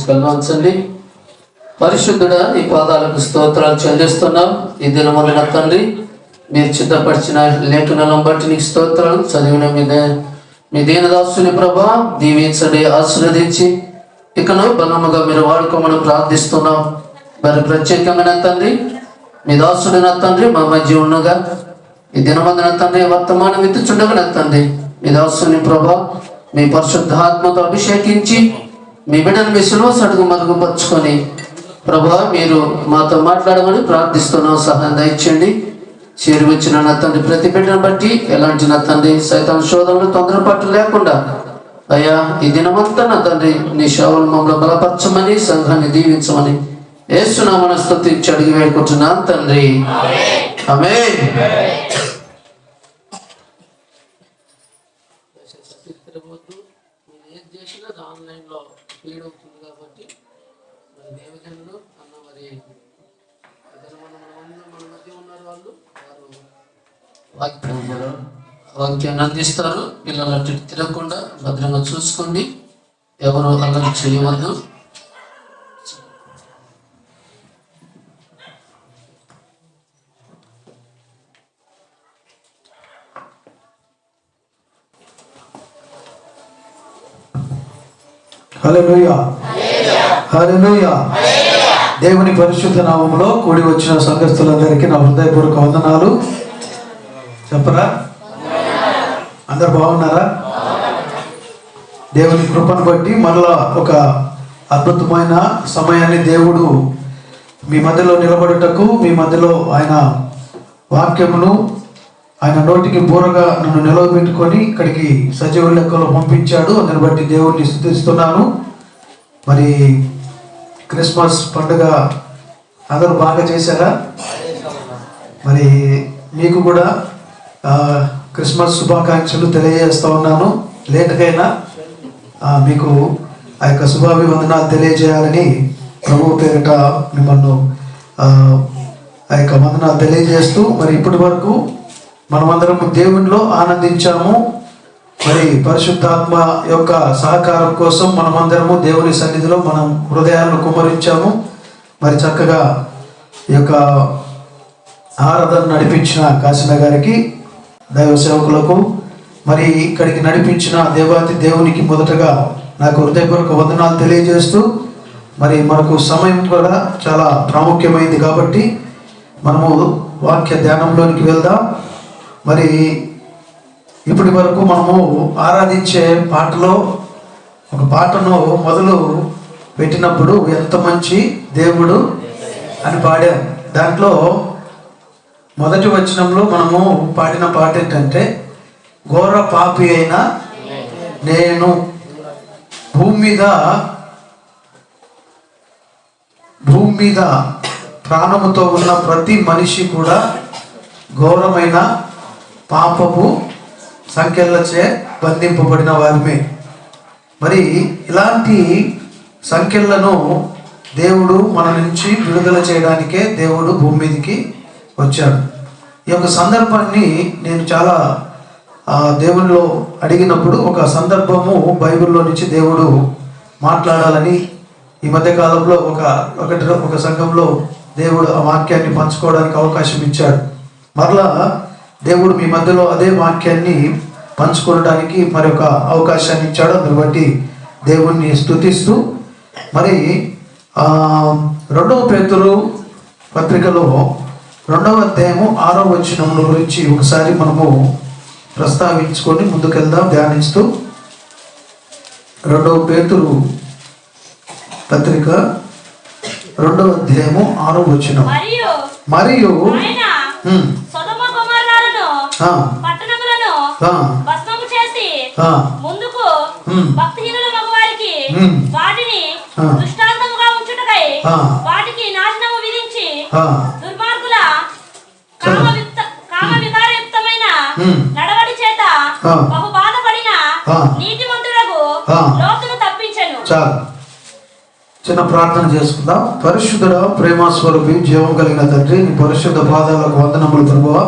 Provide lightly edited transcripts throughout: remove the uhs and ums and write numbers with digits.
కల్వంచండి. పరిశుద్ధుడా, నీ పాదాలకు స్తోత్రాలు చెల్లిస్తున్నాం. ఈ దినమున తండ్రి మీరు సిద్ధపరిచిన లేఖనాలను బట్టి నీకు స్తోత్రాలు. చదివిన మీ దీనదాసుని ప్రభా దీవించండి, ఆశీర్వదించి ఇకను బలముగా మీరు వాడుకోమని ప్రార్థిస్తున్నాం. మరి ప్రత్యేకమైన తండ్రి మీ దాసుడిన తండ్రి మా మధ్య ఉండగా ఈ దినమందున తండ్రి వర్తమానం ఎత్తుచుండగా తండ్రి మీ దాసుని ప్రభా మీ పరిశుద్ధాత్మతో అభిషేకించి మీ బిడ్డను మీ సులువ సడుగు మరుగుపరుచుకొని ప్రభా మీరు మాతో మాట్లాడమని ప్రార్థిస్తున్నాం. సహాయం దయచేయండి. చేరి వచ్చిన నా తండ్రి ప్రతి బిడ్డను బట్టి ఎలాంటి నా తండ్రి సైతాన్ శోధనలు తొందరపాటు లేకుండా అయ్యా ఈ దినమంతా నా తండ్రి నీ సేవలు మమ్మల్ని బలపరచమని సంఘాన్ని దీవించమని యేసునామమున స్తుతించి అడిగి వేడుకుంటున్నాను తండ్రి, ఆమేన్. ఆన్లైన్లో ఫీడ్ అవుతుంది కాబట్టి మరి దేవజనులు అన్న మరి మన మధ్య ఉన్నారు. వారు వాక్యాన్ని అందిస్తారు. పిల్లలు అటు తిరగకుండా భద్రంగా చూసుకోండి, ఎవరు అల్లరి చేయవద్దు. హల్లెలూయా, హల్లెలూయా. దేవుని పరిశుద్ధ నామములో కూడి వచ్చిన సంఘస్థులందరికీ నా హృదయపూర్వక వందనాలు. చెప్పరా, అందరు బాగున్నారా? దేవుని కృపను బట్టి మరలా ఒక అద్భుతమైన సమయాన్ని దేవుడు మీ మధ్యలో నిలబడుటకు, మీ మధ్యలో ఆయన వాక్యమును ఆయన నోటికి బూరగా నన్ను నిలవబెట్టుకొని ఇక్కడికి సజీవ లెక్కలో పంపించాడు. అందుని బట్టి దేవుడిని స్తుతిస్తున్నాను. మరి క్రిస్మస్ పండుగ అందరూ బాగా చేశారా? మరి మీకు కూడా క్రిస్మస్ శుభాకాంక్షలు తెలియజేస్తూ ఉన్నాను. లేటకైనా మీకు ఆ యొక్క శుభాభివందనాలు తెలియజేయాలని ప్రభువు పేరిట మిమ్మల్ని ఆ యొక్క వందనాలు తెలియజేస్తూ, మరి ఇప్పటి వరకు మనమందరం దేవునిలో ఆనందించాము. మరి పరిశుద్ధాత్మ యొక్క సహకారం కోసం మనమందరము దేవుని సన్నిధిలో మనం హృదయాలను కుమ్మరించాము. మరి చక్కగా ఈ యొక్క ఆరాధన నడిపించిన కాశీన గారికి, దైవ సేవకులకు, మరి ఇక్కడికి నడిపించిన దేవాతి దేవునికి మొదటగా నాకు హృదయపూర్వక వందనాలు తెలియజేస్తూ, మరి మనకు సమయం కూడా చాలా ప్రాముఖ్యమైంది కాబట్టి మనము వాక్య ధ్యానంలోనికి వెళ్దాం. మరి ఇప్పటి వరకు మనము ఆరాధించే పాటలో ఒక పాటను మొదలు పెట్టినప్పుడు ఎంత మంచి దేవుడు అని పాడాం. దాంట్లో మొదటి వచనంలో మనము పాడిన పాట ఏంటంటే, ఘోర పాపి అయిన నేను భూమి మీద ప్రాణముతో ఉన్న ప్రతి మనిషి కూడా ఘోరమైన పాపపు సంఖ్యలచే బంధింపబడిన వారిమే. మరి ఇలాంటి సంఖ్యలను దేవుడు మన నుంచి విడుదల చేయడానికే దేవుడు భూమి మీదకి వచ్చాడు. ఈ యొక్క సందర్భాన్ని నేను చాలా దేవునిలో అడిగినప్పుడు ఒక సందర్భము బైబిల్లో నుంచి దేవుడు మాట్లాడాలని ఈ మధ్య కాలంలో ఒక సంఘంలో దేవుడు ఆ వాక్యాన్ని పంచుకోవడానికి అవకాశం ఇచ్చాడు. మరలా దేవుడు మీ మధ్యలో అదే వాక్యాన్ని పంచుకోవడానికి మరి ఒక అవకాశాన్ని ఇచ్చాడు. అందుని బట్టి దేవుణ్ణి స్తుతిస్తూ, మరి 2వ పేతురు పత్రికలో 2వ అధ్యాయము 6వ వచనం గురించి ఒకసారి మనము ప్రస్తావించుకొని ముందుకెళ్దాం ధ్యానిస్తూ. 2వ పేతురు పత్రిక 2వ అధ్యాయము 6వ వచనం. మరియు ముందుకు భక్తిహీనుల మగవారికి వాటిని దృష్టాంతముగా ఉంచుటకై వాటికి నాశనము విధించి దుర్మార్గుల కామ వికారయుక్తమైన నడవడి చేత బహు బాధపడిన నీతిమంతులకు లోతును తప్పించెను. చిన్న ప్రార్థన చేసుకుందాం. పరిశుద్ధుడా, ప్రేమ స్వరూపి, జీవం కలిగిన తండ్రి, నీ పరిశుద్ధ పాదాలకు వందనములు ప్రభువా.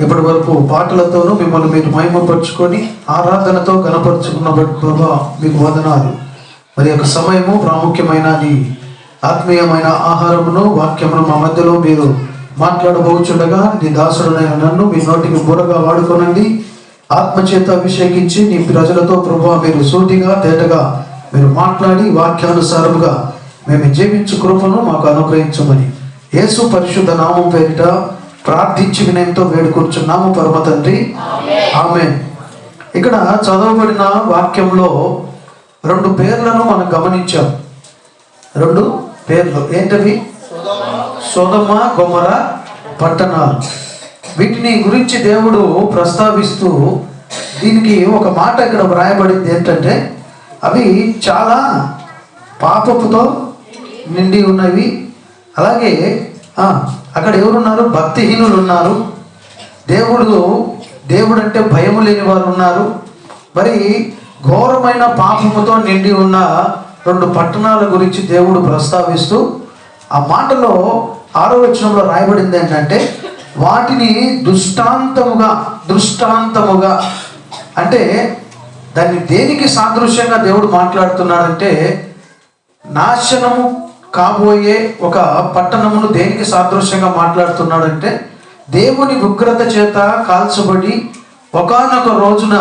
ఇప్పటి వరకు పాటలతోనూ మిమ్మల్ని మీరు మహిమపరుచుకొని ఆరాధనతో గణపరుచుకున్న ప్రభా మీకు వందనాలు. మరి యొక్క సమయము ప్రాముఖ్యమైన నీ ఆత్మీయమైన ఆహారమును వాక్యమును మా మధ్యలో మీరు మాట్లాడబోచుండగా నీ దాసుడునైన నన్ను మీ నోటికి బూరగా వాడుకోనండి. ఆత్మచేత అభిషేకించి నీ ప్రజలతో ప్రభువా మీరు సూటిగా తేటగా మీరు మాట్లాడి వాక్యానుసారముగా మేము జీవించు కృపను మాకు అనుగ్రహించమని యేసు పరిశుద్ధ నామం పేరిట ప్రార్థించి వినయంతో వేడుకొంచున్నాము పరమ తండ్రి, ఆమేన్. ఇక్కడ చదవబడిన వాక్యంలో 2 పేర్లను మనం గమనించాం. 2 పేర్లు ఏంటవి? సొదొమ గొమొర పట్టణాలు. వీటిని గురించి దేవుడు ప్రస్తావిస్తూ దీనికి ఒక మాట ఇక్కడ వ్రాయబడింది ఏంటంటే అవి చాలా పాపపుతో నిండి ఉన్నవి. అలాగే అక్కడ ఎవరున్నారు? భక్తిహీనులు ఉన్నారు. దేవుడు అంటే భయము లేని వారు ఉన్నారు. మరి ఘోరమైన పాపముతో నిండి ఉన్న 2 పట్టణాల గురించి దేవుడు ప్రస్తావిస్తూ ఆ మాటలో 6వ వచనంలో రాయబడింది ఏంటంటే వాటిని దృష్టాంతముగా అంటే దాన్ని దేనికి సాదృశ్యంగా దేవుడు మాట్లాడుతున్నాడంటే నాశనము కాబోయే ఒక పట్టణమును దేనికి సాదృశ్యంగా మాట్లాడుతున్నాడంటే దేవుని ఉగ్రత చేత కాల్చబడి ఒకానొక రోజున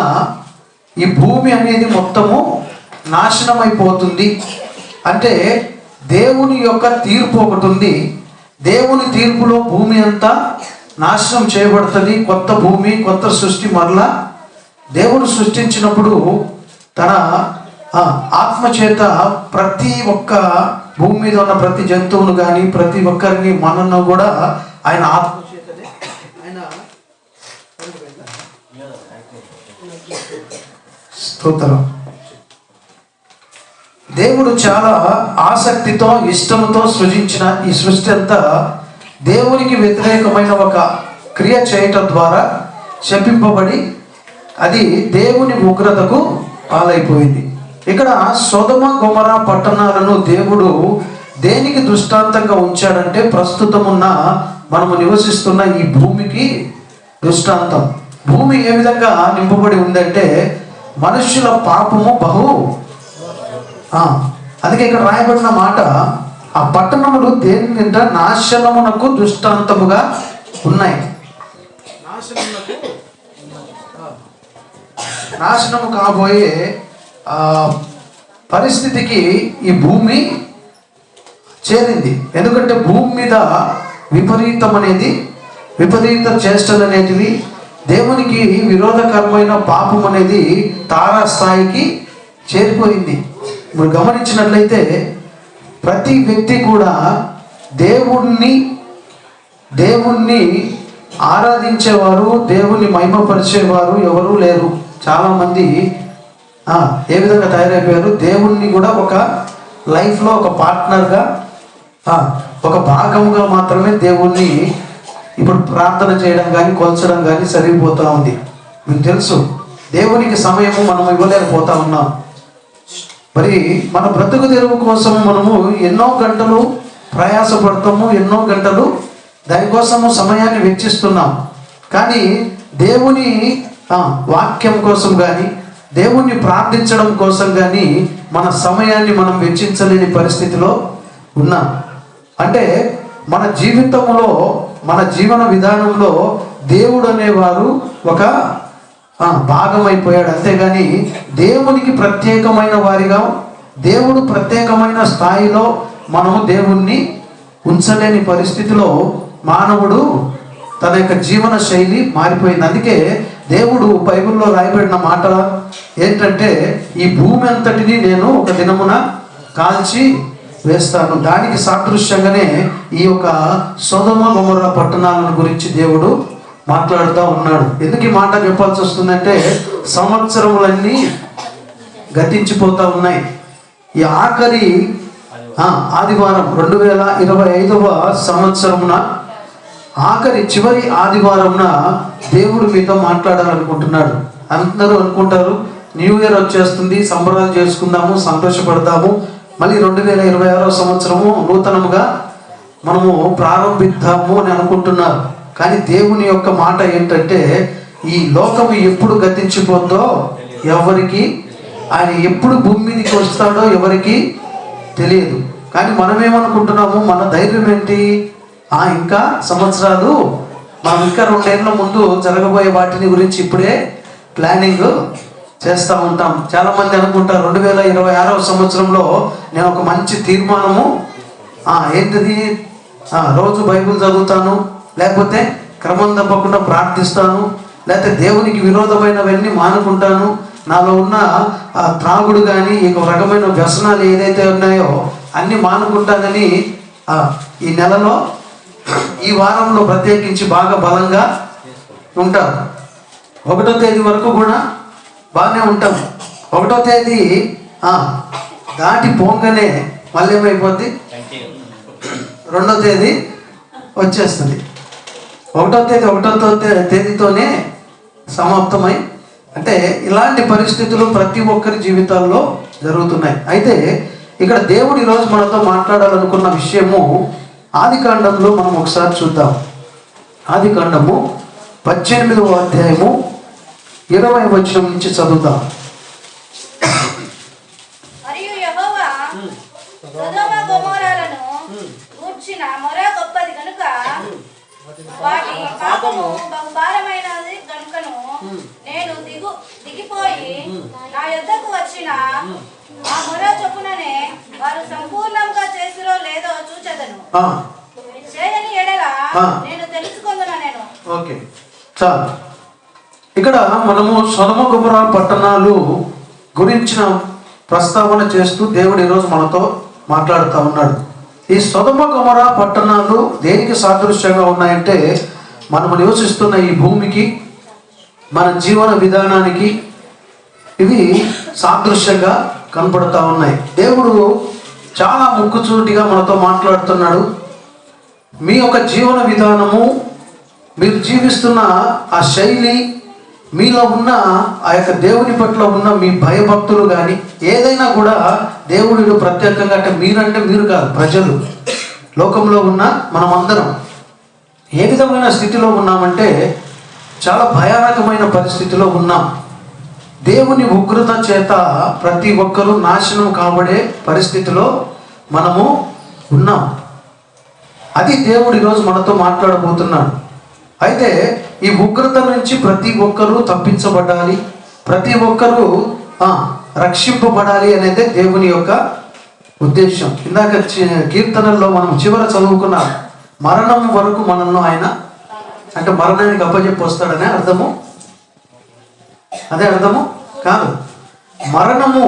ఈ భూమి అనేది మొత్తము నాశనమైపోతుంది. అంటే దేవుని యొక్క తీర్పు ఒకటి ఉంది. దేవుని తీర్పులో భూమి అంతా నాశనం చేయబడుతుంది. కొత్త భూమి, కొత్త సృష్టి. మరలా దేవుడు సృష్టించినప్పుడు తన ఆత్మచేత ప్రతి ఒక్క భూమి మీద ఉన్న ప్రతి జంతువును కానీ ప్రతి ఒక్కరిని మనను కూడా ఆయన ఆత్మచేతనే ఆయన స్తోత్రం. దేవుడు చాలా ఆసక్తితో ఇష్టంతో సృజించిన ఈ సృష్టి అంతా దేవునికి వ్యతిరేకమైన ఒక క్రియ చేయటం ద్వారా శపింపబడి అది దేవుని ఉగ్రతకు పాలైపోయింది. ఇక్కడ సొదొమ గొమొర పట్టణాలను దేవుడు దేనికి దృష్టాంతంగా ఉంచాడంటే ప్రస్తుతం ఉన్న మనము నివసిస్తున్న ఈ భూమికి దృష్టాంతం. భూమి ఏ విధంగా నింపబడి ఉందంటే మనుష్యుల పాపము బహు అందుకే ఇక్కడ రాయబడిన మాట ఆ పట్టణములు దేని నాశనమునకు దృష్టాంతముగా ఉన్నాయి. నాశనము కాబోయే పరిస్థితికి ఈ భూమి చేరింది. ఎందుకంటే భూమి మీద విపరీత చేష్టలు అనేటివి, దేవునికి విరోధకరమైన పాపం అనేది తారాస్థాయికి చేరిపోయింది. మీరు గమనించినట్లయితే ప్రతి వ్యక్తి కూడా దేవుణ్ణి ఆరాధించేవారు, దేవుణ్ణి మహిమపరిచేవారు ఎవరూ లేరు. చాలామంది ఏ విధంగా తయారైపోయారు? దేవుణ్ణి కూడా ఒక లైఫ్లో ఒక పార్ట్నర్గా, ఒక భాగంగా మాత్రమే దేవుణ్ణి ఇప్పుడు ప్రార్థన చేయడం కానీ కొల్చడం కానీ సరిపోతూ ఉంది. మీకు తెలుసు దేవునికి సమయము మనం ఇవ్వలేకపోతా ఉన్నాం. మరి మన బ్రతుకు తెరువు కోసం మనము ఎన్నో గంటలు ప్రయాసపడతాము, ఎన్నో గంటలు దానికోసము సమయాన్ని వెచ్చిస్తున్నాం. కానీ దేవుని వాక్యం కోసం కానీ దేవుణ్ణి ప్రార్థించడం కోసం కానీ మన సమయాన్ని మనం వెచ్చించలేని పరిస్థితిలో ఉన్నాం. అంటే మన జీవితంలో, మన జీవన విధానంలో దేవుడు అనేవారు ఒక భాగమైపోయాడు. అంతేగాని దేవునికి ప్రత్యేకమైన వారిగా, దేవుడు ప్రత్యేకమైన స్థాయిలో మనము దేవుణ్ణి ఉంచలేని పరిస్థితిలో మానవుడు తన యొక్క జీవన శైలి మారిపోయింది. అందుకే దేవుడు బైబిల్లో రాయబడిన మాట ఏంటంటే ఈ భూమి అంతటిని నేను ఒక దినమున కాల్చి వేస్తాను. దానికి సాదృశ్యంగానే ఈ యొక్క సొదొమ గొమొర పట్టణాలను గురించి దేవుడు మాట్లాడుతూ ఉన్నాడు. ఎందుకు ఈ మాట చెప్పాల్సి వస్తుందంటే సంవత్సరములన్నీ గతించిపోతూ ఉన్నాయి. ఈ ఆఖరి ఆదివారం 2025వ సంవత్సరమున చివరి ఆదివారంన దేవుడు మీతో మాట్లాడాలనుకుంటున్నాడు. అందరూ అనుకుంటారు న్యూ ఇయర్ వచ్చేస్తుంది, సంబరాలు చేసుకుందాము, సంతోషపడతాము, మళ్ళీ 2026వ సంవత్సరము నూతనముగా మనము ప్రారంభిద్దాము అని అనుకుంటున్నారు. కానీ దేవుని యొక్క మాట ఏంటంటే ఈ లోకము ఎప్పుడు గతించిపోద్దో ఎవరికి ఆయన ఎప్పుడు భూమి మీదకి వస్తాడో ఎవరికి తెలియదు. కానీ మనం ఏమనుకుంటున్నాము, మన ధైర్యం ఏంటి, ఇంకా సంవత్సరాలు, మనం ఇంకా 2 ఏళ్ల ముందు జరగబోయే వాటిని గురించి ఇప్పుడే ప్లానింగ్ చేస్తూ ఉంటాం. చాలామంది అనుకుంటారు 2026వ సంవత్సరంలో నేను ఒక మంచి తీర్మానము, ఏంటిది, రోజు బైబిల్ చదువుతాను, లేకపోతే క్రమం తప్పకుండా ప్రార్థిస్తాను, లేకపోతే దేవునికి విరోధమైనవన్నీ మానుకుంటాను, నాలో ఉన్న త్రాగుడు కానీ ఈ రకమైన వ్యసనాలు ఏదైతే ఉన్నాయో అన్నీ మానుకుంటానని ఈ నెలలో, ఈ వారంలో ప్రత్యేకించి బాగా బలంగా ఉంటారు. 1వ తేదీ వరకు కూడా బాగానే ఉంటాం. 1వ తేదీ దాటి పోగానే మళ్ళీ ఏమైపోద్ది, 2వ తేదీ వచ్చేస్తుంది. 1వ తేదీతోనే సమాప్తమై, అంటే ఇలాంటి పరిస్థితులు ప్రతి ఒక్కరి జీవితాల్లో జరుగుతున్నాయి. అయితే ఇక్కడ దేవుడు ఈరోజు మనతో మాట్లాడాలనుకున్న విషయము ఆదికాండంలో మనం ఒకసారి చూద్దాం. ఆదికాండము 18వ అధ్యాయము 20వ వచనం నుంచి చదువుదాం. మరియు యెహోవా సొదొమ గొమొర్రాలను గూర్చిన మొర గొప్పది గనుక వాటి పాపము బహు భారమైనది గనుకను నేను దిగిపోయి నా యొద్దకు వచ్చిన ఆ మొర చొప్పుననే వారు సంపూర్ణంగా చేసిరో లేదో చూచెదను. చేయని ఎడల నేను తెలుసుకొందును. నేను ఓకే, చాలు. ఇక్కడ మనము సొదొమ గొమొర్రా పట్టణాలు గురించిన ప్రస్తావన చేస్తూ దేవుడు ఈరోజు మనతో మాట్లాడుతూ ఉన్నాడు. ఈ సొదొమ గొమొర్రా పట్టణాలు దేనికి సాదృశ్యంగా ఉన్నాయంటే, మనము నివసిస్తున్న ఈ భూమికి, మన జీవన విధానానికి ఇవి సాదృశ్యంగా కనపడుతూ ఉన్నాయి. దేవుడు చాలా ముక్కుసూటిగా మనతో మాట్లాడుతున్నాడు. మీ యొక్క జీవన విధానము, మీరు జీవిస్తున్న ఆ శైలి, మీలో ఉన్న ఆ యొక్క దేవుని పట్ల ఉన్న మీ భయభక్తులు కానీ ఏదైనా కూడా దేవుడు ప్రత్యేకంగా, అంటే మీరు కాదు, ప్రజలు, లోకంలో ఉన్న మనమందరం ఏ విధమైన స్థితిలో ఉన్నామంటే చాలా భయానకమైన పరిస్థితిలో ఉన్నాం. దేవుని ఉగ్రత చేత ప్రతి ఒక్కరూ నాశనం కాబడే పరిస్థితిలో మనము ఉన్నాం. అది దేవుడు ఈరోజు మనతో మాట్లాడబోతున్నాడు. అయితే ఈ ఉగ్రత నుంచి ప్రతి ఒక్కరూ తప్పించబడాలి, ప్రతి ఒక్కరూ రక్షింపబడాలి అనేది దేవుని యొక్క ఉద్దేశం. ఇందాక కీర్తనల్లో మనం చివర చదువుకున్న మరణం వరకు మనల్ని ఆయన, అంటే మరణానికి అప్పచెప్పి వస్తాడనే అర్థము, అదే అర్థము కాదు. మరణము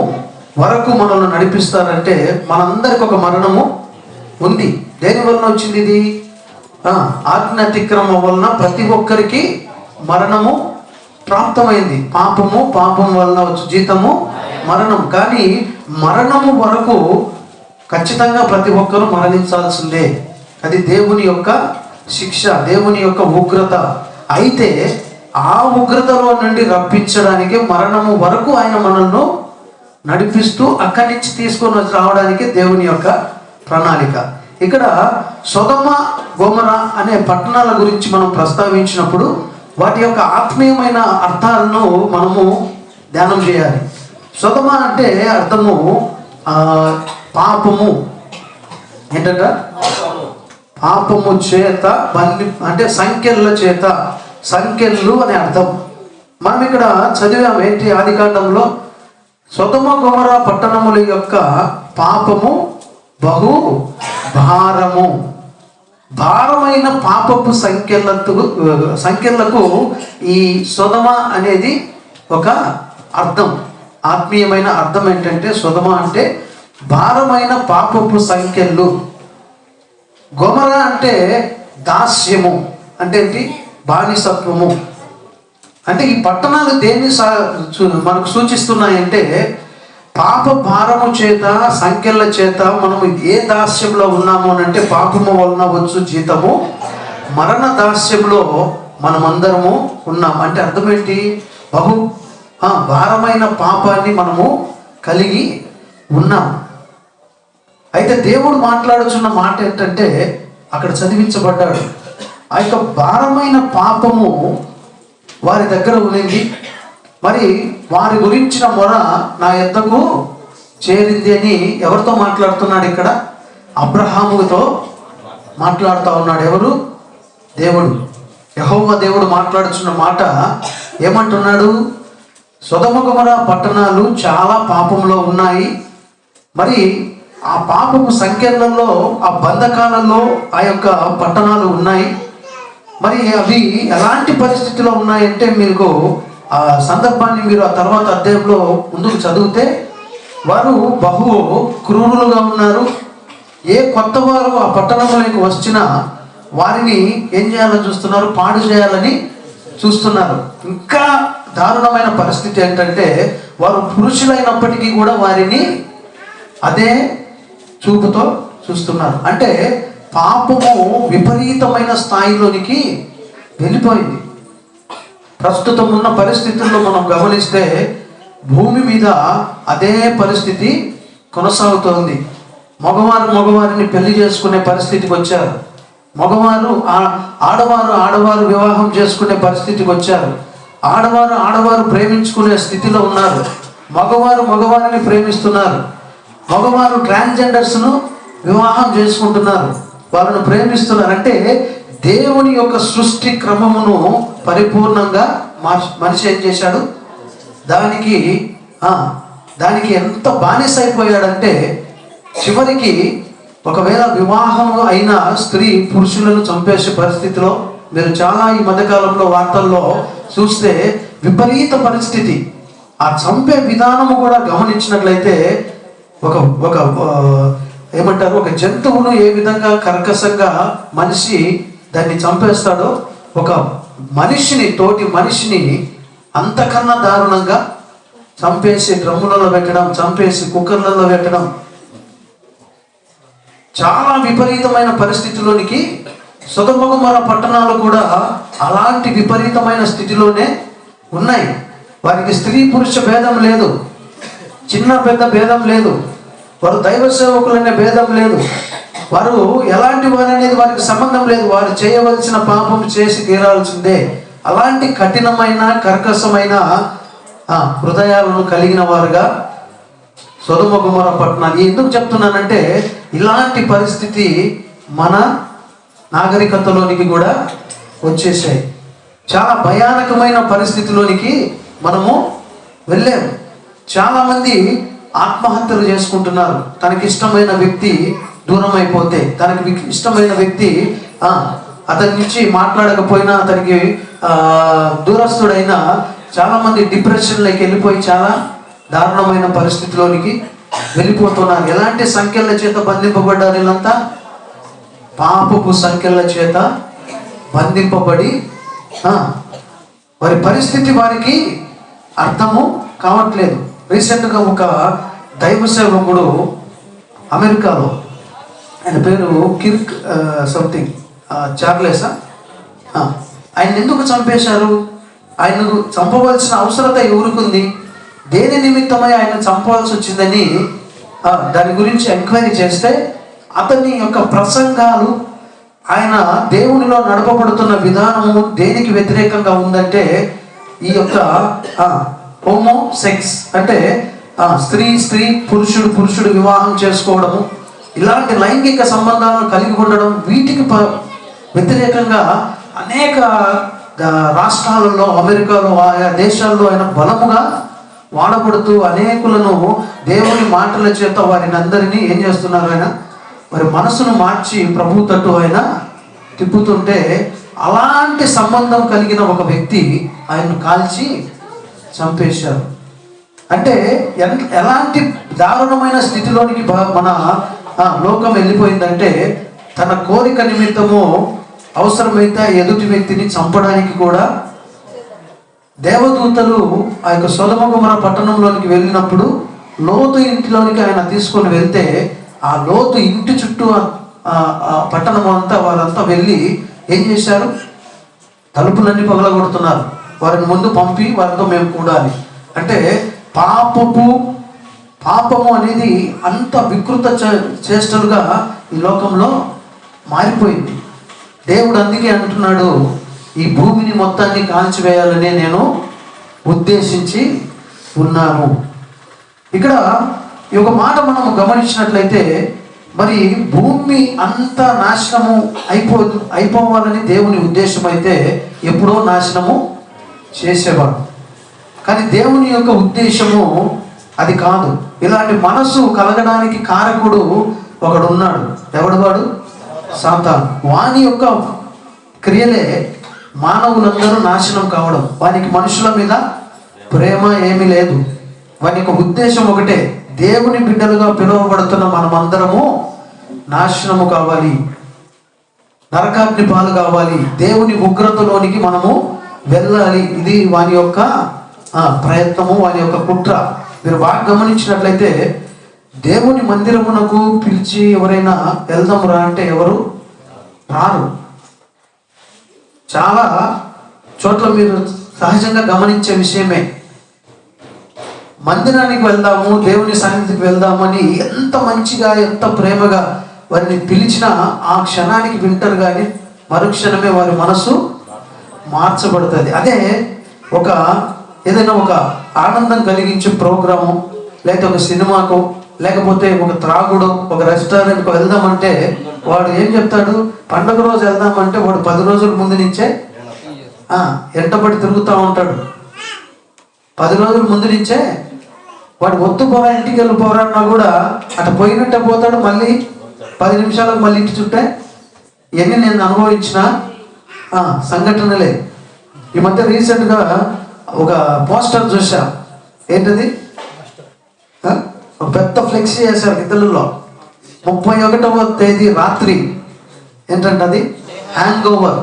వరకు మనల్ని నడిపిస్తారంటే మనందరికి ఒక మరణము ఉంది. దేని వలన వచ్చింది ఇది? ఆజ్ఞ అతిక్రమం వలన ప్రతి ఒక్కరికి మరణము ప్రాప్తమైంది. పాపం వలన వచ్చి జీతము మరణం. కానీ మరణము వరకు ఖచ్చితంగా ప్రతి ఒక్కరూ మరణించాల్సిందే. అది దేవుని యొక్క శిక్ష, దేవుని యొక్క ఉగ్రత. అయితే ఆ ఉగ్రతలో నుండి రప్పించడానికి మరణము వరకు ఆయన మనల్ని నడిపిస్తూ అక్కడి నుంచి తీసుకొని రావడానికి దేవుని యొక్క ప్రణాళిక. ఇక్కడ సొదొమ గొమొర్రా అనే పట్టణాల గురించి మనం ప్రస్తావించినప్పుడు వాటి యొక్క ఆత్మీయమైన అర్థాలను మనము ధ్యానం చేయాలి. సొదొమ అంటే అర్థము పాపము, ఏంటంట, పాపము చేత అంటే సంఖ్యల చేత, సంఖ్యలు అనే అర్థం. మనం ఇక్కడ చదివాం ఏంటి, ఆదికాండంలో సొదొమ గొమొర్రా పట్టణముల యొక్క పాపము బహు భారము. భారమైన పాపపు సంఖ్యలకు ఈ సొదొమ అనేది ఒక అర్థం. ఆత్మీయమైన అర్థం ఏంటంటే, సొదొమ అంటే భారమైన పాపపు సంఖ్యలు. గొమొర్రా అంటే దాస్యము, అంటే ఏంటి, బానిసత్వము. అంటే ఈ పట్టణాలు దేన్ని మనకు సూచిస్తున్నాయంటే, పాప భారము చేత, సంఖ్యల చేత మనము ఏ దాస్యంలో ఉన్నాము అని అంటే, పాపము వలన వచ్చు జీతము మరణ దాస్యంలో మనమందరము ఉన్నాం. అంటే అర్థం ఏంటి, బహు భారమైన పాపాన్ని మనము కలిగి ఉన్నాం. అయితే దేవుడు మాట్లాడుచున్న మాట ఏంటంటే, అక్కడ చదివించబడ్డాడు, ఆ యొక్క భారమైన పాపము వారి దగ్గర ఉన్నది. మరి వారి గురించిన మొర నా యొద్దకు చేరింది అని ఎవరితో మాట్లాడుతున్నాడు ఇక్కడ? అబ్రహాముతో మాట్లాడుతూ ఉన్నాడు. ఎవరు? దేవుడు, యెహోవా దేవుడు మాట్లాడుతున్న మాట ఏమంటున్నాడు? సొదొమ గొమొర్రా పట్టణాలు చాలా పాపంలో ఉన్నాయి. మరి ఆ పాపము సంఖ్యలలో, ఆ బంధకాలలో ఆ యొక్క పట్టణాలు ఉన్నాయి. మరి అవి ఎలాంటి పరిస్థితిలో ఉన్నాయంటే, మీకు ఆ సందర్భాన్ని మీరు ఆ తర్వాత అధ్యాయంలో ముందుకు చదివితే, వారు బహు క్రూరులుగా ఉన్నారు. ఏ కొత్త వారు ఆ పట్టణంలోకి వచ్చినా వారిని ఏం చేయాలని చూస్తున్నారు? పాడు చేయాలని చూస్తున్నారు. ఇంకా దారుణమైన పరిస్థితి ఏంటంటే, వారు పురుషులైనప్పటికీ కూడా వారిని అదే చూపుతో చూస్తున్నారు. అంటే పాపము విపరీతమైన స్థాయిలోనికి వెళ్ళిపోయింది. ప్రస్తుతం ఉన్న పరిస్థితుల్లో మనం గమనిస్తే భూమి మీద అదే పరిస్థితి కొనసాగుతోంది. మగవారిని పెళ్లి చేసుకునే పరిస్థితికి వచ్చారు. ఆడవారు వివాహం చేసుకునే పరిస్థితికి వచ్చారు. ఆడవారు ప్రేమించుకునే స్థితిలో ఉన్నారు. మగవారిని ప్రేమిస్తున్నారు. మగవారు ట్రాన్స్జెండర్స్ను వివాహం చేసుకుంటున్నారు, వాళ్ళను ప్రేమిస్తున్నారు. అంటే దేవుని యొక్క సృష్టి క్రమమును పరిపూర్ణంగా మనిషి ఏం చేశాడు? దానికి ఎంత బానిస అయిపోయాడంటే, చివరికి ఒకవేళ వివాహం అయిన స్త్రీ పురుషులను చంపేసే పరిస్థితిలో మీరు చాలా ఈ మధ్యకాలంలో వార్తల్లో చూస్తే విపరీత పరిస్థితి. ఆ చంపే విధానము కూడా గమనించినట్లయితే ఏమంటారు, ఒక జంతువును ఏ విధంగా కర్కశంగా మనిషి దాన్ని చంపేస్తాడో, ఒక తోటి మనిషిని అంతకన్నా దారుణంగా చంపేసి డ్రమ్ములలో పెట్టడం, చంపేసి కుక్కర్లలో పెట్టడం, చాలా విపరీతమైన పరిస్థితిలోనికి సొదొమ గొమొర్రా పట్టణాలు కూడా అలాంటి విపరీతమైన స్థితిలోనే ఉన్నాయి. వారికి స్త్రీ పురుష భేదం లేదు, చిన్న పెద్ద భేదం లేదు, వారు దైవ సేవకులనే భేదం లేదు, వారు ఎలాంటి వారు అనేది వారికి సంబంధం లేదు. వారు చేయవలసిన పాపం చేసి తీరాల్సిందే. అలాంటి కఠినమైన కర్కశమైన హృదయాలను కలిగిన వారుగా సొదొమ గొమొర్రా పట్టణాలు. ఎందుకు చెప్తున్నానంటే, ఇలాంటి పరిస్థితి మన నాగరికతలోనికి కూడా వచ్చేసాయి. చాలా భయానకమైన పరిస్థితిలోనికి మనము వెళ్ళాము. చాలామంది ఆత్మహత్యలు చేసుకుంటున్నారు. తనకి ఇష్టమైన వ్యక్తి దూరం అయిపోతే, తనకి ఇష్టమైన వ్యక్తి అతని నుంచి మాట్లాడకపోయినా, అతనికి దూరస్తుడైనా చాలామంది డిప్రెషన్లోకి వెళ్ళిపోయి చాలా దారుణమైన పరిస్థితిలోనికి వెళ్ళిపోతున్నారు. ఎలాంటి సంఖ్యల చేత బంధింపబడ్డారు? వీళ్ళంతా పాపపు సంఖ్యల చేత బంధింపబడి వారి పరిస్థితి వారికి అర్థము కావట్లేదు. రీసెంట్గా ఒక దైవ సేవకుడు అమెరికాలో, ఆయన పేరు కిర్క్ సంథింగ్ చార్లెసా, ఆయన ఎందుకు చంపేశారు? ఆయనను చంపవలసిన అవసరత ఎవరికుంది? దేని నిమిత్తమై ఆయన చంపవలసి వచ్చిందని దాని గురించి ఎంక్వైరీ చేస్తే, అతని యొక్క ప్రసంగాలు, ఆయన దేవునిలో నడపబడుతున్న విధానము దేనికి వ్యతిరేకంగా ఉందంటే, ఈ యొక్క హోమో సెక్స్ అంటే స్త్రీ పురుషుడు వివాహం చేసుకోవడము, ఇలాంటి లైంగిక సంబంధాలను కలిగి ఉండడం, వీటికి వ్యతిరేకంగా అనేక రాష్ట్రాలలో, అమెరికాలో, ఆయా దేశాల్లో ఆయన బలముగా వాడబడుతూ అనేకులను దేవుని మాటల చేత వారిని అందరినీ ఏం చేస్తున్నారు? ఆయన వారి మనసును మార్చి ప్రభు తట్టు ఆయన తిప్పుతుంటే, అలాంటి సంబంధం కలిగిన ఒక వ్యక్తి ఆయన్ను కాల్చి చంపేశారు. అంటే ఎలాంటి దారుణమైన స్థితిలోనికి మన లోకం వెళ్ళిపోయిందంటే, తన కోరిక నిమిత్తము అవసరమైతే ఎదుటి వ్యక్తిని చంపడానికి కూడా దేవదూతలు ఆ యొక్క సొదొమ గొమొర్రా పట్టణంలోనికి వెళ్ళినప్పుడు లోతు ఇంటిలోనికి ఆయన తీసుకొని వెళ్తే, ఆ లోతు ఇంటి చుట్టూ పట్టణం అంతా వారంతా వెళ్ళి ఏం చేశారు? తలుపులన్నీ పగలగొడుతున్నారు. వారిని ముందు పంపి వారితో మేము కూడాలి. అంటే పాపము అనేది అంత వికృత చేష్టలుగా ఈ లోకంలో మారిపోయింది. దేవుడు అందుకే అంటున్నాడు, ఈ భూమిని మొత్తాన్ని కాల్చివేయాలని నేను ఉద్దేశించి ఉన్నాను. ఇక్కడ ఈ ఒక మాట మనం గమనించినట్లయితే, మరి భూమి అంతా నాశనము అయిపోవాలని దేవుని ఉద్దేశం అయితే ఎప్పుడో నాశనము చేసేవాడు. కానీ దేవుని యొక్క ఉద్దేశము అది కాదు. ఇలాంటి మనసు కలగడానికి కారకుడు ఒకడు ఉన్నాడు. ఎవడు వాడు? సాతాను. వాని యొక్క క్రియలే మానవులందరూ నాశనం కావడం. వానికి మనుషుల మీద ప్రేమ ఏమీ లేదు. వాని యొక్క ఉద్దేశం ఒకటే, దేవుని బిడ్డలుగా పిలువబడుతున్న మనమందరము నాశనము కావాలి, నరకాగ్ని పాలు కావాలి, దేవుని ఉగ్రతలోనికి మనము వెళ్ళాలి. ఇది వాని యొక్క ప్రయత్నము, వాని యొక్క కుట్ర. మీరు బాగా గమనించినట్లయితే దేవుని మందిరమునకు పిలిచి ఎవరైనా వెళ్దాం రా అంటే ఎవరు రారు. చాలా చోట్ల మీరు సహజంగా గమనించే విషయమే. మందిరానికి వెళ్దాము, దేవుని సన్నిధికి వెళ్దామని ఎంత మంచిగా ఎంత ప్రేమగా వారిని పిలిచినా ఆ క్షణానికి వింటారు, కానీ మరుక్షణమే వారి మనసు మార్చబడుతుంది. అదే ఒక ఏదైనా ఒక ఆనందం కలిగించే ప్రోగ్రాము, లేకపోతే ఒక సినిమాకు, లేకపోతే ఒక త్రాగుడు, ఒక రెస్టారెంట్కి వెళ్దామంటే వాడు ఏం చెప్తాడు? పండుగ రోజు వెళ్దామంటే వాడు 10 రోజుల ముందు నుంచే ఎంటబడి తిరుగుతూ ఉంటాడు. 10 రోజుల ముందు నుంచే వాడు వద్దు పోరా, ఇంటికి వెళ్ళిపోరా అన్నా కూడా అటు పోయినట్టే పోతాడు. మళ్ళీ 10 నిమిషాలకు మళ్ళీ ఇంటి చుట్టే. ఇవన్నీ నేను అనుభవించిన సంఘటనలే. ఈ మధ్య రీసెంట్గా ఒక పోస్టర్ చూసా. ఏంటది? ఒక పెద్ద ఫ్లెక్సీ చేశారు ఇతరులలో. 31వ తేదీ రాత్రి ఏంటంటే అది హ్యాంగ్ ఓవర్.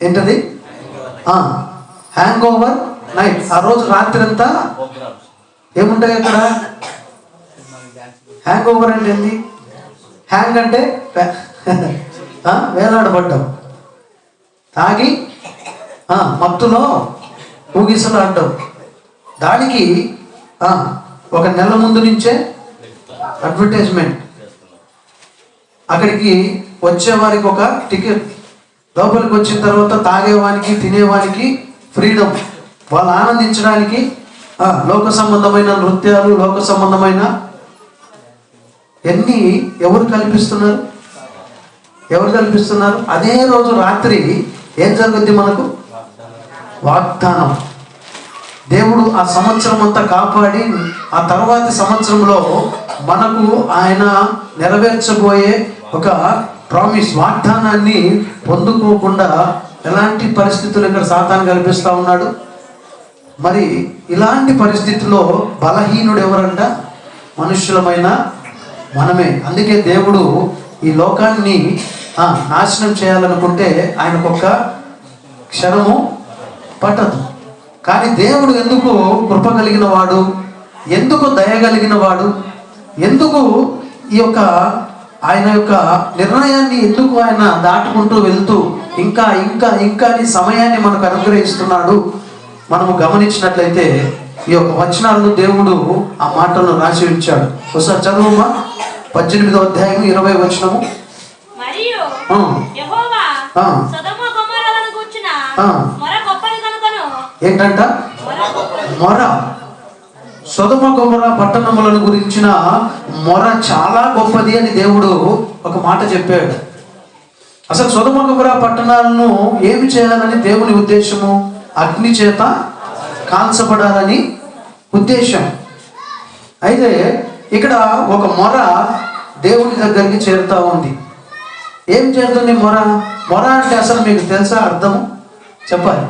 ఏంటది? Hang over night. ఆ రోజు రాత్రి అంతా ఏముంటాయి అక్కడ? హ్యాంగ్ ఓవర్ అంటే ఏంది? హ్యాంగ్ అంటే వేలాడబడ్డం, తాగి మత్తులో ఊగిసలు ఆడడం. దానికి 1 నెల ముందు నుంచే అడ్వర్టైజ్మెంట్. అక్కడికి వచ్చేవారికి ఒక టికెట్, లోపలికి వచ్చిన తర్వాత తాగేవానికి తినేవానికి ఫ్రీడమ్. వాళ్ళు ఆనందించడానికి లోక సంబంధమైన నృత్యాలు, లోక సంబంధమైన ఎన్ని ఎవరు కల్పిస్తున్నారు? ఎవరు కల్పిస్తున్నారు? అదే రోజు రాత్రి ఏం జరుగుద్ది? మనకు వాగ్దానం. దేవుడు ఆ సంవత్సరం అంతా కాపాడి ఆ తర్వాతి సంవత్సరంలో మనకు ఆయన నెరవేర్చబోయే ఒక ప్రామిస్, వాగ్దానాన్ని పొందుకోకుండా ఎలాంటి పరిస్థితులు ఇక్కడ సాతాను కల్పిస్తూ ఉన్నాడు. మరి ఇలాంటి పరిస్థితుల్లో బలహీనుడు ఎవరంట? మనుష్యులమైన మనమే. అందుకే దేవుడు ఈ లోకాన్ని నాశనం చేయాలనుకుంటే ఆయనకు ఒక్క క్షణము పట్టదు. కానీ దేవుడు ఎందుకు కృప కలిగిన వాడు, ఎందుకు దయ కలిగిన వాడు, ఎందుకు ఈ యొక్క ఆయన యొక్క నిర్ణయాన్ని ఎందుకు ఆయన దాటుకుంటూ వెళ్తూ ఇంకా ఇంకా ఇంకా నీ సమయాన్ని మనకు అనుగ్రహిస్తున్నాడు మనము గమనించినట్లయితే ఈ యొక్క వచనాలను దేవుడు ఆ మాటలను రాసి ఉంచాడు. ఒకసారి చదువుమా. 18వ అధ్యాయం 20వ వచనము. ఏంటంట? మొర. సొదొమ గొమొర పట్టణములను గురించిన మొర చాలా గొప్పది అని దేవుడు ఒక మాట చెప్పాడు. అసలు సొదొమ గొమొర పట్టణాలను ఏమి చేయాలని దేవుని ఉద్దేశము? అగ్ని చేత కాల్చబడాలని ఉద్దేశం. అయితే ఇక్కడ ఒక మొర దేవుని దగ్గరికి చేరుతా ఉంది. ఏం చేరుతుంది మొర? మొర అంటే అసలు మీకు తెలుసా అర్థము? చెప్పాలి.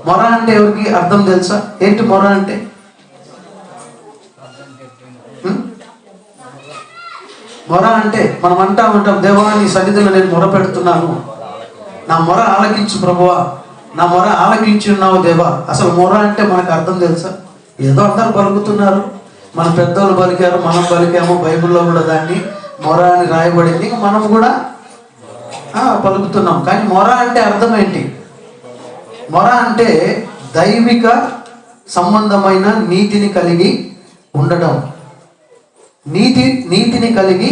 మొర అంటే ఎవరికి అర్థం తెలుసా? ఏంటి మొర అంటే? మొర అంటే మనం అంటా ఉంటాం, దేవా నీ సన్నిధిలో నేను మొర పెడుతున్నాను, నా మొర ఆలకించు ప్రభువా, నా మొర ఆలకించి ఉన్నావు దేవా. అసలు మొర అంటే మనకు అర్థం తెలుసా? ఏదో అందరు పలుకుతున్నారు, మన పెద్దోళ్ళు పలికారు, మనం పలికాము, బైబిల్లో కూడా దాన్ని మొర అని రాయబడింది, మనం కూడా పలుకుతున్నాం. కానీ మొర అంటే అర్థం ఏంటి? మొర అంటే దైవిక సంబంధమైన నీతిని కలిగి ఉండటం. నీతిని కలిగి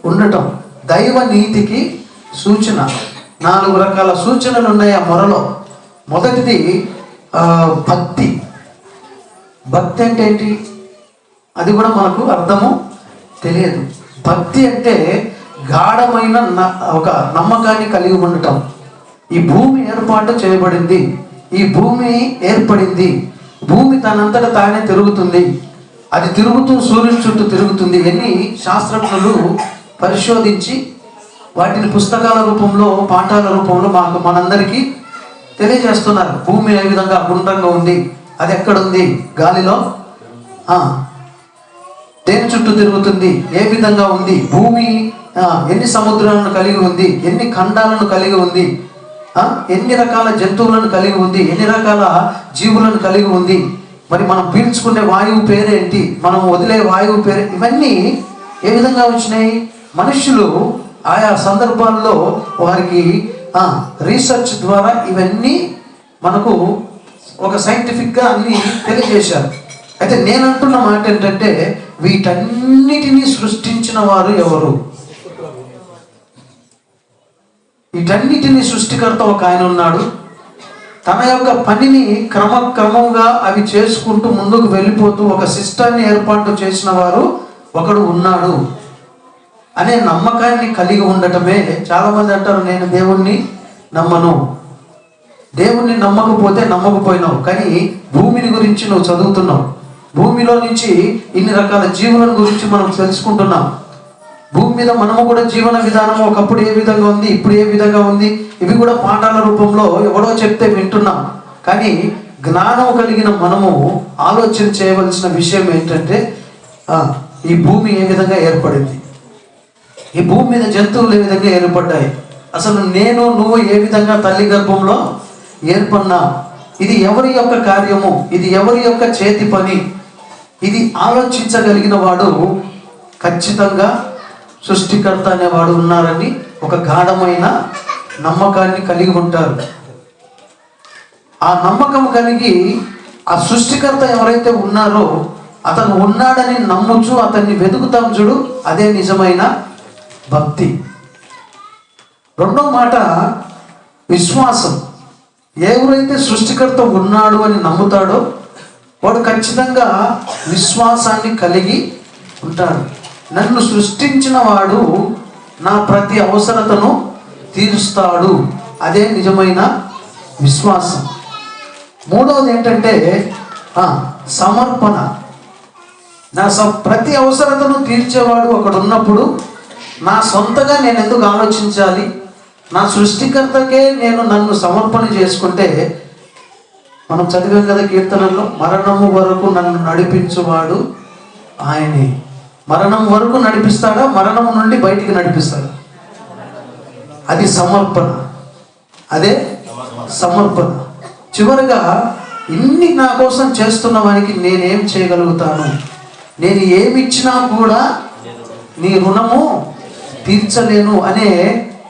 ఉండటం దైవ నీతికి సూచన. 4 రకాల సూచనలు ఉన్నాయి ఆ మొరలో. మొదటిది భక్తి. భక్తి అంటే ఏంటి? అది కూడా మనకు అర్థము తెలియదు. భక్తి అంటే గాఢమైన ఒక నమ్మకాన్ని కలిగి ఉండటం. ఈ భూమి ఏర్పాటు చేయబడింది, ఈ భూమి ఏర్పడింది, భూమి తనంతట తానే తిరుగుతుంది, అది తిరుగుతూ సూర్యుని చుట్టూ తిరుగుతుంది. ఎన్ని శాస్త్రజ్ఞులు పరిశోధించి వాటిని పుస్తకాల రూపంలో, పాఠాల రూపంలో మనందరికీ తెలియజేస్తున్నారు. భూమి ఏ విధంగా గుండ్రంగా ఉంది, అది ఎక్కడుంది, గాలిలో దేని చుట్టూ తిరుగుతుంది, ఏ విధంగా ఉంది, భూమి ఎన్ని సముద్రాలను కలిగి ఉంది, ఎన్ని ఖండాలను కలిగి ఉంది, ఎన్ని రకాల జంతువులను కలిగి ఉంది, ఎన్ని రకాల జీవులను కలిగి ఉంది, మరి మనం పీల్చుకునే వాయువు పేరేంటి, మనం వదిలే వాయువు పేరు, ఇవన్నీ ఏ విధంగా వచ్చినాయి? మనుషులు ఆయా సందర్భాల్లో వారికి రీసెర్చ్ ద్వారా ఇవన్నీ మనకు ఒక సైంటిఫిక్గా అన్ని తెలియజేశారు. అయితే నేనంటున్న మాట ఏంటంటే, వీటన్నిటినీ సృష్టించిన వారు ఎవరు? వీటన్నిటినీ సృష్టికర్త ఒక ఆయన ఉన్నాడు. తన యొక్క పనిని క్రమక్రమంగా అవి చేసుకుంటూ ముందుకు వెళ్ళిపోతూ ఒక సిస్టాన్ని ఏర్పాటు చేసిన వారు ఒకడు ఉన్నాడు అనే నమ్మకాన్ని కలిగి ఉండటమే. చాలామంది అంటారు, నేను దేవుణ్ణి నమ్మను. దేవుణ్ణి నమ్మకపోతే నమ్మకపోయినావు, కానీ భూమిని గురించి నువ్వు చదువుతున్నావు. భూమిలో నుంచి ఇన్ని రకాల జీవుల గురించి మనం తెలుసుకుంటున్నాం. భూమి మీద మనము కూడా జీవన విధానం ఒకప్పుడు ఏ విధంగా ఉంది, ఇప్పుడు ఏ విధంగా ఉంది, ఇవి కూడా పాఠాల రూపంలో ఎవడో చెప్తే వింటున్నాం. కానీ జ్ఞానం కలిగిన మనము ఆలోచన చేయవలసిన విషయం ఏంటంటే, ఈ భూమి ఏ విధంగా ఏర్పడింది, ఈ భూమి మీద జంతువులు ఏ విధంగా ఏర్పడ్డాయి, అసలు నేను నువ్వు ఏ విధంగా తల్లి గర్భంలో ఏర్పడినా, ఇది ఎవరి యొక్క కార్యము, ఇది ఎవరి యొక్క చేతి పని, ఇది ఆలోచించగలిగిన వాడు ఖచ్చితంగా సృష్టికర్త అనేవాడు ఉన్నారని ఒక గాఢమైన నమ్మకాన్ని కలిగి ఉంటారు. ఆ నమ్మకం కలిగి ఆ సృష్టికర్త ఎవరైతే ఉన్నారో అతను ఉన్నాడని నమ్ముచు అతన్ని వెతుకుతాం చూడు, అదే నిజమైన భక్తి. రెండో మాట విశ్వాసం. ఎవరైతే సృష్టికర్త ఉన్నాడు అని నమ్ముతాడో వాడు ఖచ్చితంగా విశ్వాసాన్ని కలిగి ఉంటాడు. నన్ను సృష్టించిన వాడు నా ప్రతి అవసరతను తీరుస్తాడు, అదే నిజమైన విశ్వాసం. మూడవది ఏంటంటే సమర్పణ. నా ప్రతి అవసరతను తీర్చేవాడు ఒకడు ఉన్నప్పుడు నా సొంతగా నేను ఎందుకు ఆలోచించాలి? నా సృష్టికర్తకే నేను నన్ను సమర్పణ చేసుకుంటే, మనం చదివాం కదా కీర్తనల్లో, మరణము వరకు నన్ను నడిపించువాడు ఆయనే. మరణం వరకు నడిపిస్తాడా? మరణం నుండి బయటికి నడిపిస్తాడా? అది సమర్పణ, అదే సమర్పణ. చివరిగా ఇన్ని నా కోసం చేస్తున్న వానికి నేనేం చేయగలుగుతాను, నేను ఏమిచ్చినా కూడా నీ రుణము తీర్చలేను అనే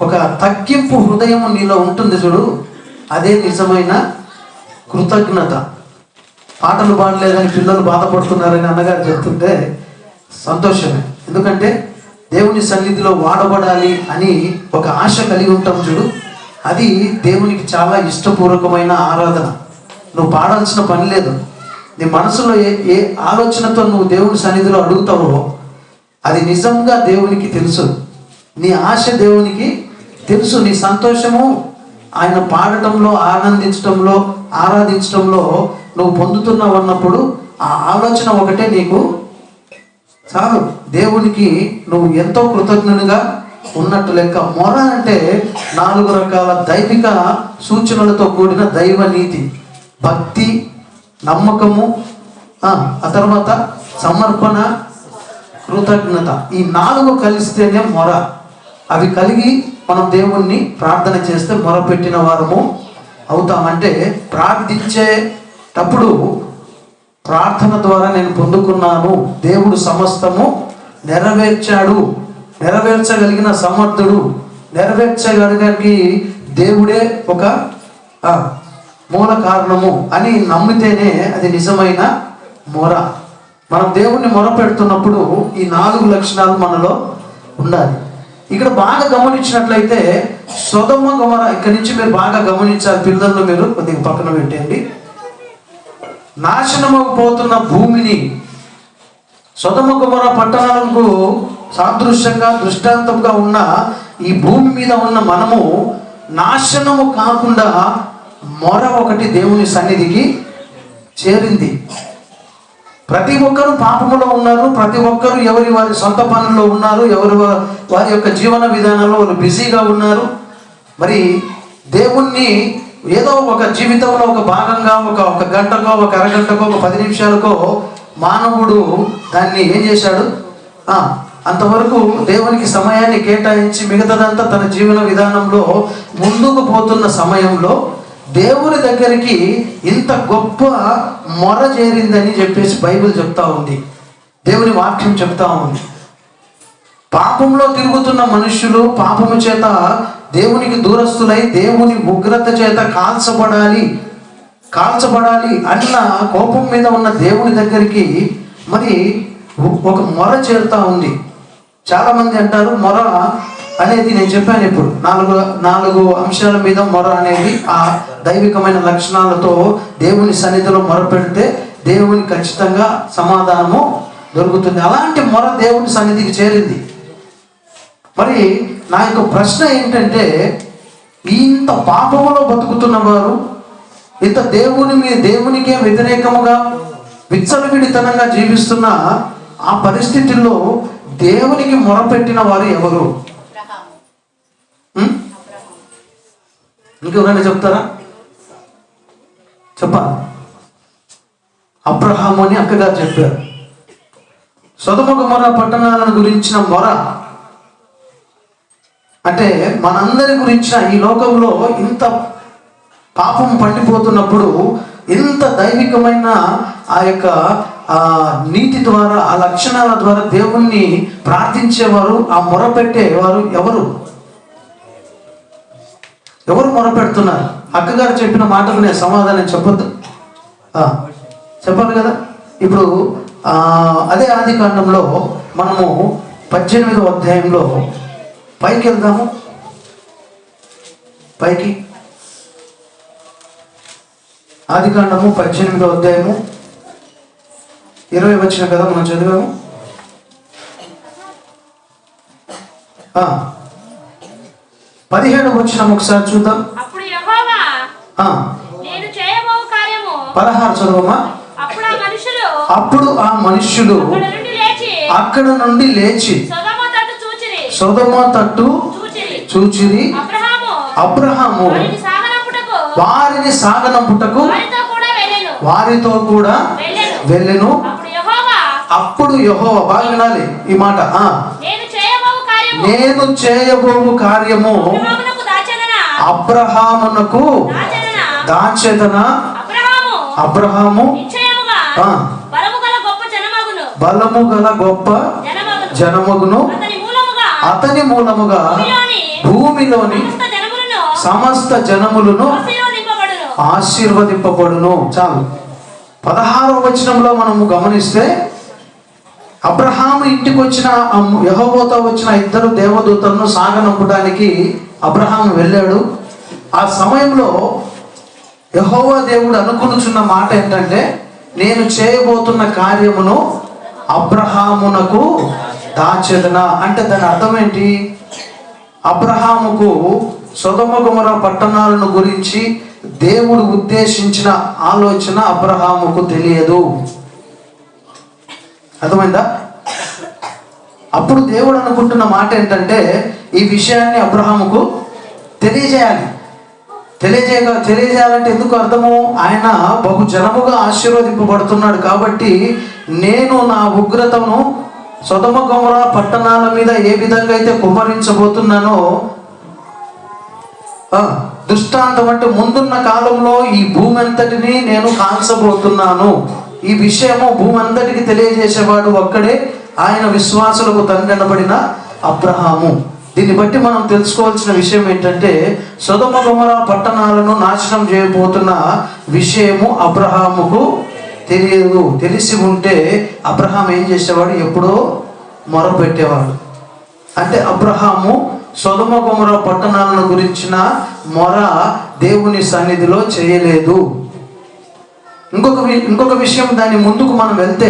ఒక తగ్గింపు హృదయం నీలో ఉంటుంది చూడు, అదే నిజమైన కృతజ్ఞత. పాటలు పాడలేదని పిల్లలు బాధపడుతున్నారని అన్నగారు చెప్తుంటే సంతోషమే. ఎందుకంటే దేవుని సన్నిధిలో వాడబడాలి అని ఒక ఆశ కలిగి ఉంటాం చూడు, అది దేవునికి చాలా ఇష్టపూర్వకమైన ఆరాధన. నువ్వు పాడాల్సిన పని లేదు. నీ మనసులో ఏ ఆలోచనతో నువ్వు దేవుని సన్నిధిలో అడుగుతావో అది నిజంగా దేవునికి తెలుసు. నీ ఆశ దేవునికి తెలుసు. నీ సంతోషము ఆయన పాడటంలో, ఆనందించడంలో, ఆరాధించడంలో నువ్వు పొందుతున్నావు అన్నప్పుడు ఆ ఆలోచన ఒకటే నీకు చాలు. దేవునికి నువ్వు ఎంతో కృతజ్ఞునిగా ఉన్నట్టు లెక్క. మొర అంటే 4 రకాల దైవిక సూచనలతో కూడిన దైవ నీతి, భక్తి, నమ్మకము, ఆ తర్వాత సమర్పణ, కృతజ్ఞత. ఈ 4 కలిస్తేనే మొర. అవి కలిగి మనం దేవుణ్ణి ప్రార్థన చేస్తే మొరపెట్టిన వారము అవుతామంటే, ప్రార్థించేటప్పుడు ప్రార్థన ద్వారా నేను పొందుకున్నాను, దేవుడు సమస్తము నెరవేర్చాడు, నెరవేర్చగలిగిన సమర్థుడు, నెరవేర్చగలిగి దేవుడే ఒక మూల కారణము అని నమ్మితేనే అది నిజమైన మొర. మనం దేవుణ్ణి మొర పెడుతున్నప్పుడు ఈ 4 లక్షణాలు మనలో ఉండాలి. ఇక్కడ బాగా గమనించినట్లయితే సొదొమ గొమొర, ఇక్కడి నుంచి మీరు బాగా గమనించాలి. పిల్లలను మీరు కొద్దిగా పక్కన పెట్టండి. నాశనమైపోతున్న భూమిని, సొదొమ గొమొర్రా పట్టణాలకు సాదృశ్యంగా దృష్టాంతంగా ఉన్న ఈ భూమి మీద ఉన్న మనము నాశనము కాకుండా మొర ఒకటి దేవుని సన్నిధికి చేరింది. ప్రతి ఒక్కరు పాపములో ఉన్నారు. ప్రతి ఒక్కరు ఎవరి వారి సొంత పనుల్లో ఉన్నారు. వారి యొక్క జీవన విధానంలో వాళ్ళు బిజీగా ఉన్నారు. మరి దేవుణ్ణి ఏదో ఒక జీవితంలో ఒక భాగంగా ఒక గంటకో, ఒక అరగంటకో, ఒక 10 నిమిషాలకో మానవుడు దాన్ని ఏం చేశాడు, అంతవరకు దేవునికి సమయాన్ని కేటాయించి మిగతాదంతా తన జీవన విధానంలో ముందుకు పోతున్న సమయంలో దేవుని దగ్గరికి ఇంత గొప్ప మొర చేరిందని చెప్పేసి బైబిల్ చెప్తా ఉంది, దేవుని వాక్యం చెప్తా ఉంది. పాపంలో తిరుగుతున్న మనుషులు పాపము చేత దేవునికి దూరస్తులై దేవుని ఉగ్రత చేత కాల్చబడాలి అన్న కోపం మీద ఉన్న దేవుని దగ్గరికి మరి ఒక మొర చేరుతా ఉంది. చాలా మంది అంటారు మొర అనేది, నేను చెప్పాను ఇప్పుడు 4 అంశాల మీద మొర అనేది ఆ దైవికమైన లక్షణాలతో దేవుని సన్నిధిలో మొర పెడితే దేవుని ఖచ్చితంగా సమాధానము దొరుకుతుంది. అలాంటి మొర దేవుని సన్నిధికి చేరింది. మరి నా యొక్క ప్రశ్న ఏంటంటే, ఇంత పాపములో బతుకుతున్న వారు, ఇంత దేవునికే వ్యతిరేకముగా విచ్చలవిడితనంగా జీవిస్తున్న ఆ పరిస్థితుల్లో దేవునికి మొరపెట్టిన వారు ఎవరు? ఇంకెవరైనా చెప్తారా? చెప్పాలి. అబ్రహాము అని అక్కగారు చెప్పారు. సొదొమ గొమొర్రా పట్టణాలను గురించిన మొర అంటే మనందరి గురించిన ఈ లోకంలో ఇంత పాపం పండిపోతున్నప్పుడు ఇంత దైవికమైన ఆ యొక్క నీతి ద్వారా, ఆ లక్షణాల ద్వారా దేవుణ్ణి ప్రార్థించేవారు, ఆ మొరపెట్టేవారు ఎవరు మొరపెడుతున్నారు? అక్కగారు చెప్పిన మాటకు నేను సమాధానం చెప్పొద్దు, చెప్పాలి కదా. ఇప్పుడు అదే ఆదికాండంలో మనము 18వ అధ్యాయంలో పైకి వెళ్దాము. పైకి ఆదికాండము 18వ అధ్యాయము 20 వచ్చిన కదా మనం చదివాము. 17 వచ్చిన ఒకసారి చూద్దాం. 16 చదవమ్మా. అప్పుడు ఆ మనుష్యులు అక్కడ నుండి లేచి సొదొమ తట్టు చూచిరి. అబ్రహాము వారిని సాగనంపుటకు వారితో కూడా వెళ్ళెను. అప్పుడు యెహోవా, బాగా వినాలి ఈ మాట, నేను చేయబోవు కార్యము అబ్రహామునకు దాచెదన. అబ్రహాము బలము గల గొప్ప జనమగును, అతని మూలముగా భూమిలోని సమస్త జనములను ఆశీర్వదింపబడును. చాలు. 16వ వచనంలో మనము గమనిస్తే, అబ్రహాము ఇంటికి వచ్చిన యెహోవాతో వచ్చిన 2 దేవదూతలను సాగనంపడానికి అబ్రహాము వెళ్ళాడు. ఆ సమయంలో యెహోవా దేవుడు అనుకునుచున్న మాట ఏంటంటే, నేను చేయబోతున్న కార్యమును అబ్రహామునకు దాచెదనా. అంటే దాని అర్థం ఏంటి? అబ్రహాముకు సొదొమ గొమొర్రా పట్టణాలను గురించి దేవుడు ఉద్దేశించిన ఆలోచన అబ్రహాముకు తెలియదు. అర్థమైందా? అప్పుడు దేవుడు అనుకుంటున్న మాట ఏంటంటే, ఈ విషయాన్ని అబ్రహాముకు తెలియజేయాలంటే ఎందుకు అర్థము? ఆయన బహుజనముగా ఆశీర్వదింపబడుతున్నాడు కాబట్టి నేను నా ఉగ్రతను సొదొమ గొమొర్రా పట్టణాల మీద ఏ విధంగా అయితే కుమ్మరించబోతున్నానో, దృష్టాంతం అంటే ముందున్న కాలంలో ఈ భూమి అంతటిని నేను కాల్చబోతున్నాను. ఈ విషయము భూమి అంతటికి తెలియజేసేవాడు ఒక్కడే, ఆయన విశ్వాసులకు తండ్రి అనబడిన అబ్రహాము. దీన్ని బట్టి మనం తెలుసుకోవాల్సిన విషయం ఏంటంటే, సొదొమ గొమొర్రా పట్టణాలను నాశనం చేయబోతున్న విషయము అబ్రహాముకు తెలియదు. తెలిసి ఉంటే అబ్రహాం ఏం చేసేవాడు? ఎప్పుడో మొరపెట్టేవాడు. అంటే అబ్రహాము సొదొమ గొమొర్రా పట్టణాలను గురించిన మొర దేవుని సన్నిధిలో చేయలేదు. ఇంకొక విషయం, దాని ముందుకు మనం వెళ్తే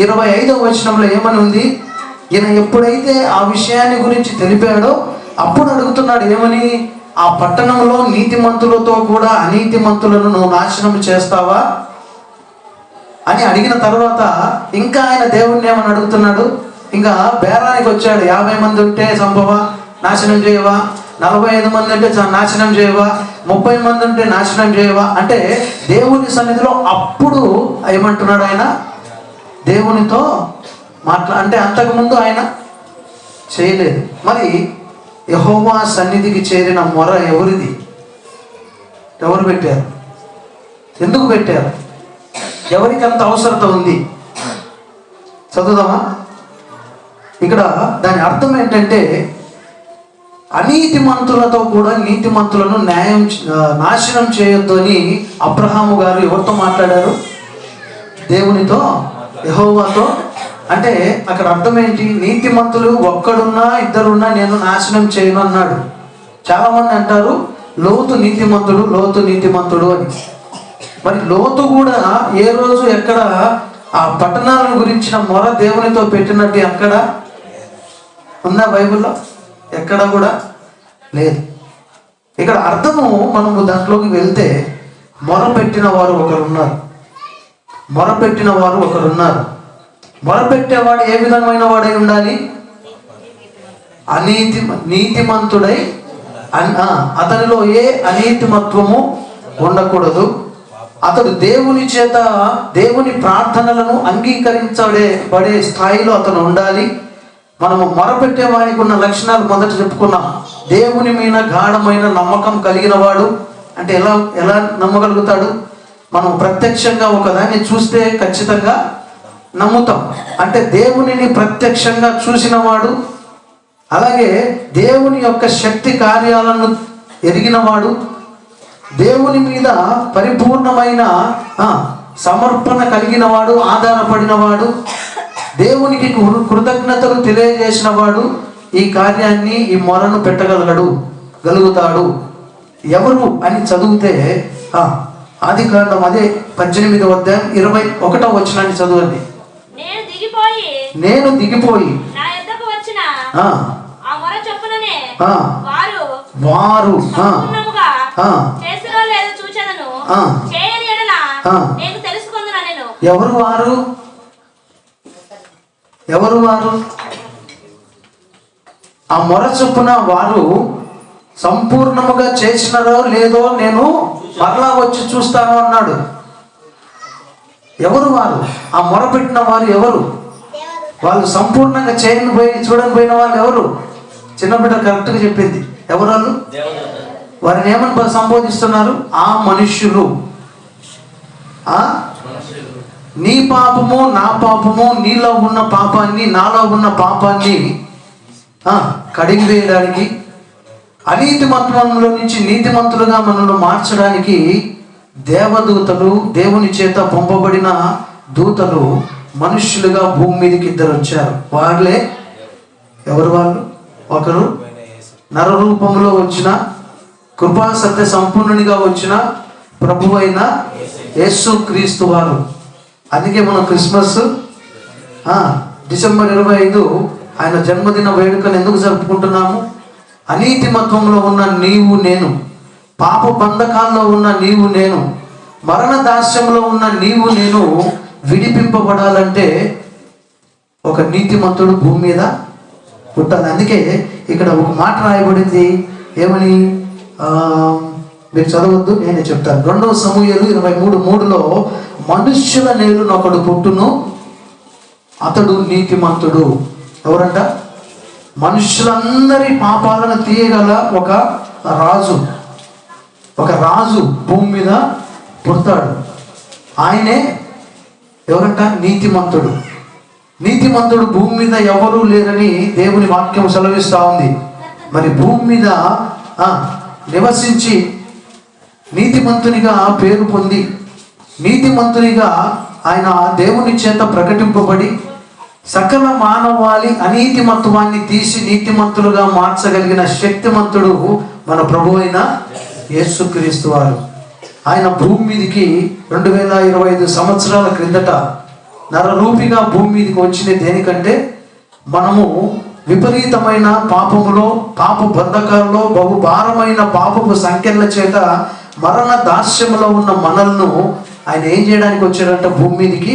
25వ వచనంలో ఏమని ఉంది? ఈయన ఎప్పుడైతే ఆ విషయాన్ని గురించి తెలిపాడో అప్పుడు అడుగుతున్నాడు ఏమని? ఆ పట్టణంలో నీతిమంతులతో కూడా అనీతిమంతులను నువ్వు నాశనం చేస్తావా అని అడిగిన తర్వాత ఇంకా ఆయన దేవుణ్ణి ఏమని అడుగుతున్నాడు? ఇంకా బేరానికి వచ్చాడు. 50 మంది ఉంటే సంభవ నాశనం చేయవా, 45 మంది ఉంటే నాశనం చేయవా, 30 మంది ఉంటే నాశనం చేయవా అంటే దేవుని సన్నిధిలో అప్పుడు ఏమంటున్నాడు ఆయన? దేవునితో అంటే అంతకుముందు ఆయన చేయలేదు. మరి యెహోవా సన్నిధికి చేరిన మొర ఎవరిది? ఎవరు పెట్టారు? ఎందుకు పెట్టారు? ఎవరికి అంత అవసరత ఉంది? చదువుదామా? ఇక్కడ దాని అర్థం ఏంటంటే అనీతిమంతులతో కూడా నీతిమంతులను నాశనం చేయొద్దు అని అబ్రహాము గారు ఎవరితో మాట్లాడారు? దేవునితో, యెహోవాతో. అంటే అక్కడ అర్థం ఏంటి? నీతిమంతులు ఒక్కడున్నా ఇద్దరున్నా నేను నాశనం చేయను అన్నాడు. చాలా మంది అంటారు లోతు నీతిమంతుడు అని. మరి లోతు కూడా ఏ రోజు ఎక్కడ ఆ పట్టణాలను గురించిన మొర దేవునితో పెట్టినట్టు ఎక్కడ ఉందా బైబిల్లో? ఎక్కడ కూడా లేదు. ఇక్కడ అర్థము మనము దాంట్లోకి వెళ్తే మొరపెట్టిన వారు ఒకరున్నారు. మొరపెట్టేవాడు ఏ విధమైన వాడై ఉండాలి? నీతిమంతుడై, అతనిలో ఏ అనీతిమత్వము ఉండకూడదు. అతడు దేవుని ప్రార్థనలను అంగీకరించబడే స్థాయిలో అతను ఉండాలి. మనము మొరపెట్టే వారికి ఉన్న లక్షణాలు మొదట చెప్పుకున్నాం. దేవుని మీద గాఢమైన నమ్మకం కలిగిన వాడు. అంటే ఎలా నమ్మగలుగుతాడు? మనం ప్రత్యక్షంగా ఒకదాన్ని చూస్తే ఖచ్చితంగా నమ్ముతాం. అంటే దేవునిని ప్రత్యక్షంగా చూసిన వాడు, అలాగే దేవుని యొక్క శక్తి కార్యాలను ఎరిగినవాడు, దేవుని మీద పరిపూర్ణమైన సమర్పణ కలిగిన వాడు, ఆధారపడినవాడు, దేవునికి కృతజ్ఞతలు తెలియజేసిన వాడు ఈ కార్యాన్ని, ఈ మొరను గలుగుతాడు. ఎవరు అని చదివితే ఆదికాండం అదే 18వ అధ్యాయం 21వ వచనాన్ని చదవండి. నేను దిగిపోయి వారు ఎవరు వారు? ఆ మొర చొప్పున వారు సంపూర్ణముగా చేసినారో లేదో నేను మరలా వచ్చి చూస్తాను అన్నాడు. ఎవరు వారు? ఆ మొర పెట్టిన వారు ఎవరు? వాళ్ళు సంపూర్ణంగా చూడని పోయిన వాళ్ళు ఎవరు? చిన్న బిడ్డ కరెక్ట్గా చెప్పింది. ఎవరు వాళ్ళు? వారిని ఏమని సంబోధిస్తున్నారు? ఆ మనుష్యులు. నీ పాపము నా పాపము, నీలో ఉన్న పాపాన్ని నాలో ఉన్న పాపాన్ని కడిగి వేయడానికి, అనీతిమత్వంలో నుంచి నీతిమంతులుగా మనల్ని మార్చడానికి దేవదూతలు, దేవుని చేత పంపబడిన దూతలు మనుష్యులుగా భూమి మీదకి ఇద్దరు వచ్చారు. వాళ్ళే ఎవరు? వాళ్ళు ఒకరు నరరూపంలో వచ్చిన, కృపా సత్య సంపూర్ణునిగా వచ్చిన ప్రభువైన యేసుక్రీస్తు వారు. అందుకే మనం క్రిస్మస్ డిసెంబర్ 25 ఆయన జన్మదిన వేడుకను ఎందుకు జరుపుకుంటున్నాము? అనీతిమత్వంలో ఉన్న నీవు నేను, పాప బంధకాల్లో ఉన్న నీవు నేను, మరణ దాస్యంలో ఉన్న నీవు నేను విడిపింపబడాలంటే ఒక నీతిమంతుడు భూమి మీద పుట్టాలి. అందుకే ఇక్కడ ఒక మాట రాయబడింది. ఏమని? మీరు చదవద్దు, నేనే చెప్తాను. 2వ సమూయేలు 23:3లో మనుష్యుల నేలునొకడు పుట్టును, అతడు నీతిమంతుడు. ఎవరంట? మనుష్యులందరి పాపాలను తీయగల ఒక రాజు భూమి మీద పుడతాడు. ఆయనే ఎవరంట? నీతిమంతుడు భూమి మీద ఎవరూ లేరని దేవుని వాక్యం సెలవిస్తూ ఉంది. మరి భూమి మీద నివసించి నీతిమంతునిగా పేరు పొంది, నీతిమంతునిగా ఆయన దేవుని చేత ప్రకటింపబడి సకల మానవాళి అనీతిమత్వాన్ని తీసి నీతిమంతులుగా మార్చగలిగిన శక్తిమంతుడు మన ప్రభు అయిన యేసుక్రీస్తు వారు. ఆయన భూమి మీదకి 2025 సంవత్సరాల క్రిందట నరరూపిగా భూమి మీదకి వచ్చింది దేనికంటే మనము విపరీతమైన పాపములో, పాప బంధకాల్లో, బహుభారమైన పాపపు సంఖ్యల చేత మరణ దాస్యములో ఉన్న మనల్ని ఆయన ఏం చేయడానికి వచ్చాడంట? భూమి మీదకి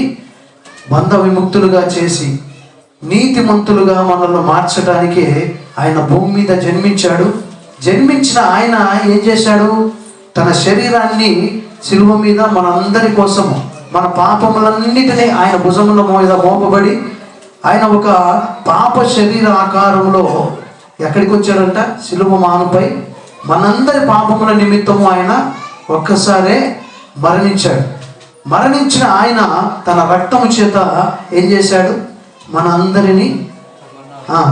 బంధ విముక్తులుగా చేసి నీతిమంతులుగా మనల్ని మార్చడానికి ఆయన భూమి మీద జన్మించాడు. జన్మించిన ఆయన ఏం చేశాడు? తన శరీరాన్ని శిలువ మీద మనందరి కోసము, మన పాపములన్నిటినీ ఆయన భుజముల మీద మోపబడి ఆయన ఒక పాప శరీర ఆకారంలో ఎక్కడికి వచ్చాడంట? శిలువ మానుపై మనందరి పాపముల నిమిత్తము ఆయన ఒక్కసారే మరణించాడు. మరణించిన ఆయన తన రక్తము చేత ఏం చేశాడు? మన అందరినీ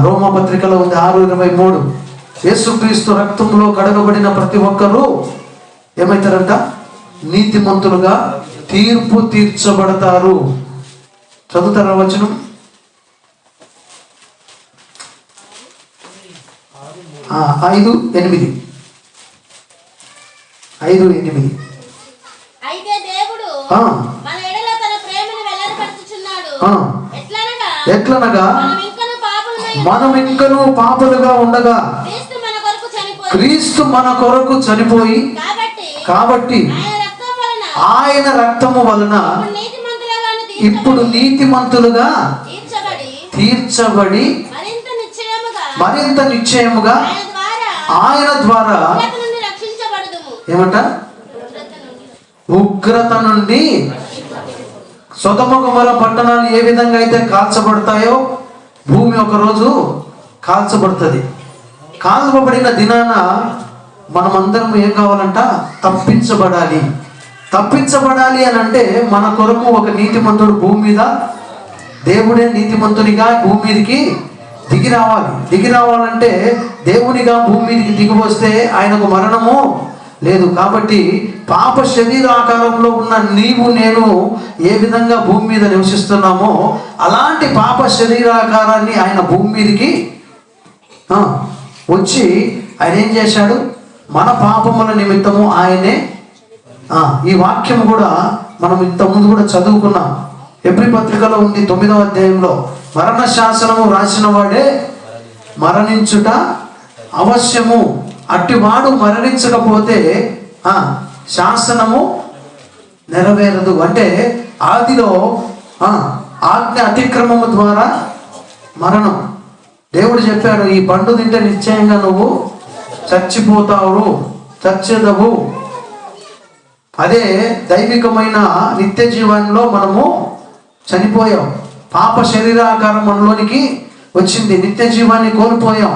రోమపత్రికలో ఉంది 6:23, యేసుక్రీస్తు రక్తంలో కడగబడిన ప్రతి ఒక్కరూ ఏమవుతారంట? నీతిమంతులుగా తీర్పు తీర్చబడతారు. చదువుతారా వచనం? 5:8. అయితే దేవుడు మన ఎడల తన ప్రేమను వెల్లడిపరచుచున్నాడు. ఎట్లనగా మనం ఇంకను పాపులుగా ఉండగా క్రీస్తు మన కొరకు చనిపోయి కాబట్టి ఆయన రక్తము వలన ఇప్పుడు నీతిమంతులుగా తీర్చబడి మరింత నిశ్చయముగా ఆయన ద్వారా ఏమంట? ఉగ్రత నుండి. సొదొమ గొమొర్రా పట్టణాలు ఏ విధంగా అయితే కాల్చబడతాయో భూమి ఒకరోజు కాల్చబడుతుంది. కాల్చబడిన దినాన మనమందరం ఏం కావాలంట? తప్పించబడాలి. తప్పించబడాలి అని అంటే మన కొరకు ఒక నీతిమంతుడు భూమి మీద, దేవుడే నీతిమంతునిగా భూమి మీదకి దిగి రావాలి. దిగి రావాలంటే దేవునిగా భూమి మీదకి దిగి వస్తే ఆయనకు మరణము లేదు. కాబట్టి పాప శరీరాకారంలో ఉన్న నీవు నేను ఏ విధంగా భూమి మీద నివసిస్తున్నామో అలాంటి పాప శరీరాకారాన్ని ఆయన భూమి మీదకి వచ్చి ఆయన ఏం చేశాడు? మన పాపముల నిమిత్తము ఆయనే. ఈ వాక్యం కూడా మనం ఇంతకుముందు కూడా చదువుకున్నాం. హెబ్రీ పత్రికలో ఉంది 9వ అధ్యాయంలో, మరణ శాసనము రాసిన వాడే మరణించుట అవశ్యము, అట్టివాడు మరణించకపోతే శాసనము నెరవేరదు. అంటే ఆదిలో ఆజ్ఞ అతిక్రమము ద్వారా మరణం. దేవుడు చెప్పాడు, ఈ పండు తింటే నిశ్చయంగా నువ్వు చచ్చిపోతావు, చచ్చేదవు. అదే దైవికమైన నిత్య జీవనంలో మనము చనిపోయాం. పాప శరీరాకారం మనలోనికి వచ్చింది, నిత్య జీవాన్ని కోల్పోయాం.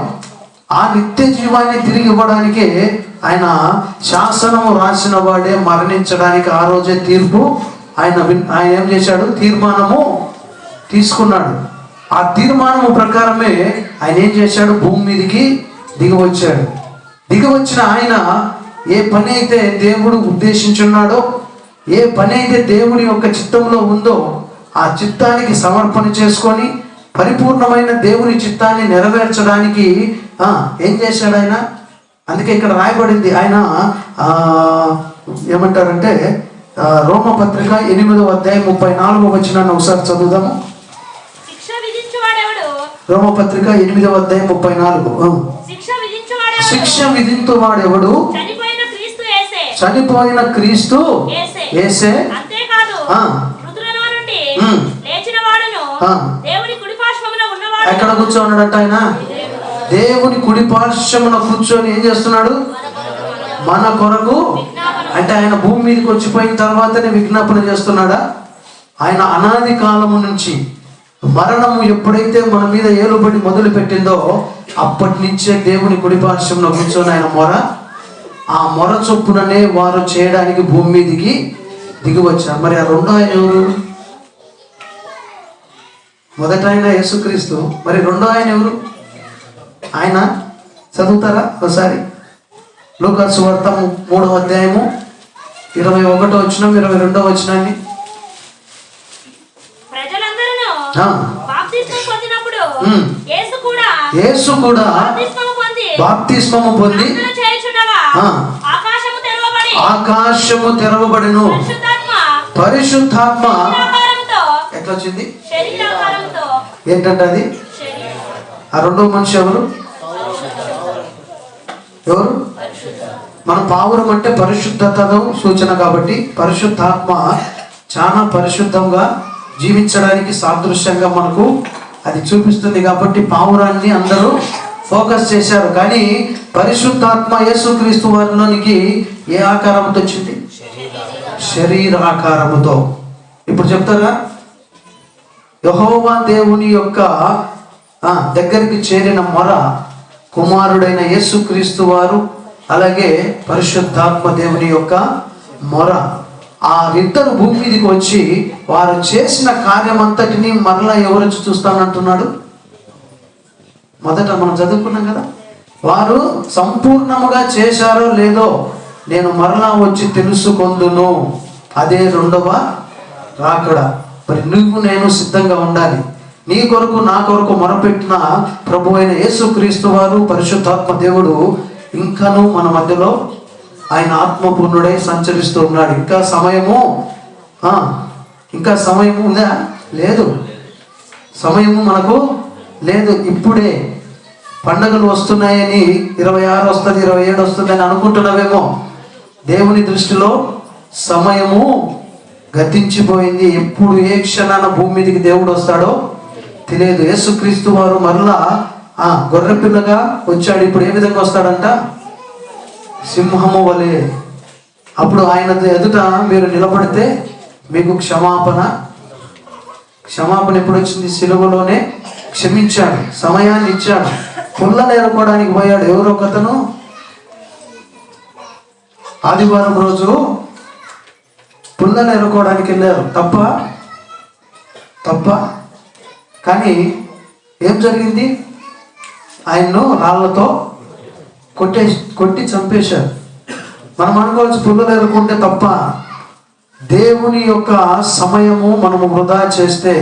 ఆ నిత్య జీవాన్ని తిరిగి ఇవ్వడానికి ఆయన శాసనము రాసిన వాడే మరణించడానికి ఆ రోజే తీర్పు ఆయన ఏం చేశాడు? తీర్మానము తీసుకున్నాడు. ఆ తీర్మానము ప్రకారమే ఆయన ఏం చేశాడు? భూమి మీదకి దిగి వచ్చాడు. దిగి వచ్చిన ఆయన ఏ పని అయితే దేవుడు ఉద్దేశించున్నాడో, ఏ పని అయితే దేవుడి యొక్క చిత్తంలో ఉందో ఆ చిత్తానికి సమర్పణ చేసుకొని పరిపూర్ణమైన దేవుని చిత్తాన్ని నెరవేర్చడానికి ఏం చేశాడు ఆయన? అందుకే ఇక్కడ రాయబడింది, ఆయన ఏమంటారంటే రోమపత్రిక 8వ అధ్యాయం 34వ వచనాన్ని ఒకసారి చదువుదాము. రోమపత్రిక 8వ అధ్యాయం 34. శిక్ష విధించువాడెవడు? చనిపోయిన క్రీస్తు యేసే. ఎక్కడ కూర్చోన్నాడంట ఆయన? దేవుని కుడి పార్శ్వమున కూర్చొని ఏం చేస్తున్నాడు? మన కొరకు. అంటే ఆయన భూమి మీదకి వచ్చిపోయిన తర్వాతనే విజ్ఞాపన చేస్తున్నాడా? ఆయన అనాది కాలము నుంచి మరణము ఎప్పుడైతే మన మీద ఏలుబడి మొదలు పెట్టిందో అప్పటి నుంచే దేవుని కుడి పార్శ్వమున కూర్చొని ఆయన ఆ మొర చొప్పుననే వారు చేయడానికి భూమి మీదకి దిగి వచ్చారు. మరి ఆ రెండో ఆయన ఎవరు? మొదట ఆయన యేసుక్రీస్తు, మరి రెండో ఆయన ఎవరు? ఆయన చదువుతారా ఒకసారి? లూకా సువార్త 3వ అధ్యాయము 21వ వచనం 22వ వచనాన్ని. యేసు కూడా బాప్తిస్మము పొంది ఆకాశము తెరవబడెను. పరిశుద్ధాత్మ ఎట్లా వచ్చింది? ఏంటంటే అది ఆ రెండో మనిషి ఎవరు? మన పావురం అంటే పరిశుద్ధతను సూచన కాబట్టి పరిశుద్ధాత్మ చాలా పరిశుద్ధంగా జీవించడానికి సాదృశ్యంగా మనకు అది చూపిస్తుంది. కాబట్టి పావురాన్ని అందరూ ఫోకస్ చేశారు. కానీ పరిశుద్ధాత్మ యేసుక్రీస్తు వారిలోనికి ఏ ఆకారంతో వచ్చింది? శరీర ఆకారముతో. ఇప్పుడు చెప్తారా? యెహోవా దేవుని యొక్క దగ్గరికి చేరిన మొర కుమారుడైన యేసుక్రీస్తు వారు, అలాగే పరిశుద్ధాత్మ దేవుని యొక్క మొర. ఆ ఇద్దరు భూమి మీదకి వచ్చి వారు చేసిన కార్యమంతటిని మరలా ఎవరు చూస్తానంటున్నాడు? మొదట మనం చదువుకున్నాం కదా, వారు సంపూర్ణముగా చేశారో లేదో నేను మరలా వచ్చి తెలుసుకొందును. అదే రెండవ రాకడ. మరి నువ్వు నేను సిద్ధంగా ఉండాలి. నీ కొరకు నా కొరకు మొరపెట్టిన ప్రభు అయిన యేసుక్రీస్తు వారు పరిశుద్ధాత్మ దేవుడు ఇంకనూ మన మధ్యలో ఆయన ఆత్మపూర్ణుడై సంచరిస్తూ ఉన్నాడు. ఇంకా సమయము ఉందా? లేదు, సమయము మనకు లేదు. ఇప్పుడే పండుగలు వస్తున్నాయని 26 వస్తుంది, 27 వస్తుందని అనుకుంటున్నావేమో. దేవుని దృష్టిలో సమయము గతించిపోయింది. ఎప్పుడు ఏ క్షణాన భూమి మీదకి దేవుడు వస్తాడో తెలియదు. యేసుక్రీస్తు వారు మరలా గొర్రెపిల్లగా వచ్చాడు. ఇప్పుడు ఏ విధంగా వస్తాడంట? సింహము వలె. అప్పుడు ఆయన ఎదుట మీరు నిలబడితే మీకు క్షమాపణ ఎప్పుడు వచ్చింది? సిలువలోనే క్షమించాడు, సమయాన్ని ఇచ్చాడు. పుల్లలు ఏరుకోవడానికి పోయాడు ఎవరో ఒకతను. ఆదివారం రోజు పుల్లలు ఏరుకోవడానికి వెళ్ళారు. తప్ప కానీ ఏం జరిగింది? ఆయన్ను రాళ్లతో కొట్టి చంపేశారు. మనం అనుకోవచ్చు పుల్లలు ఏరుకుంటే తప్ప. దేవుని యొక్క సమయము మనము వృధా చేస్తే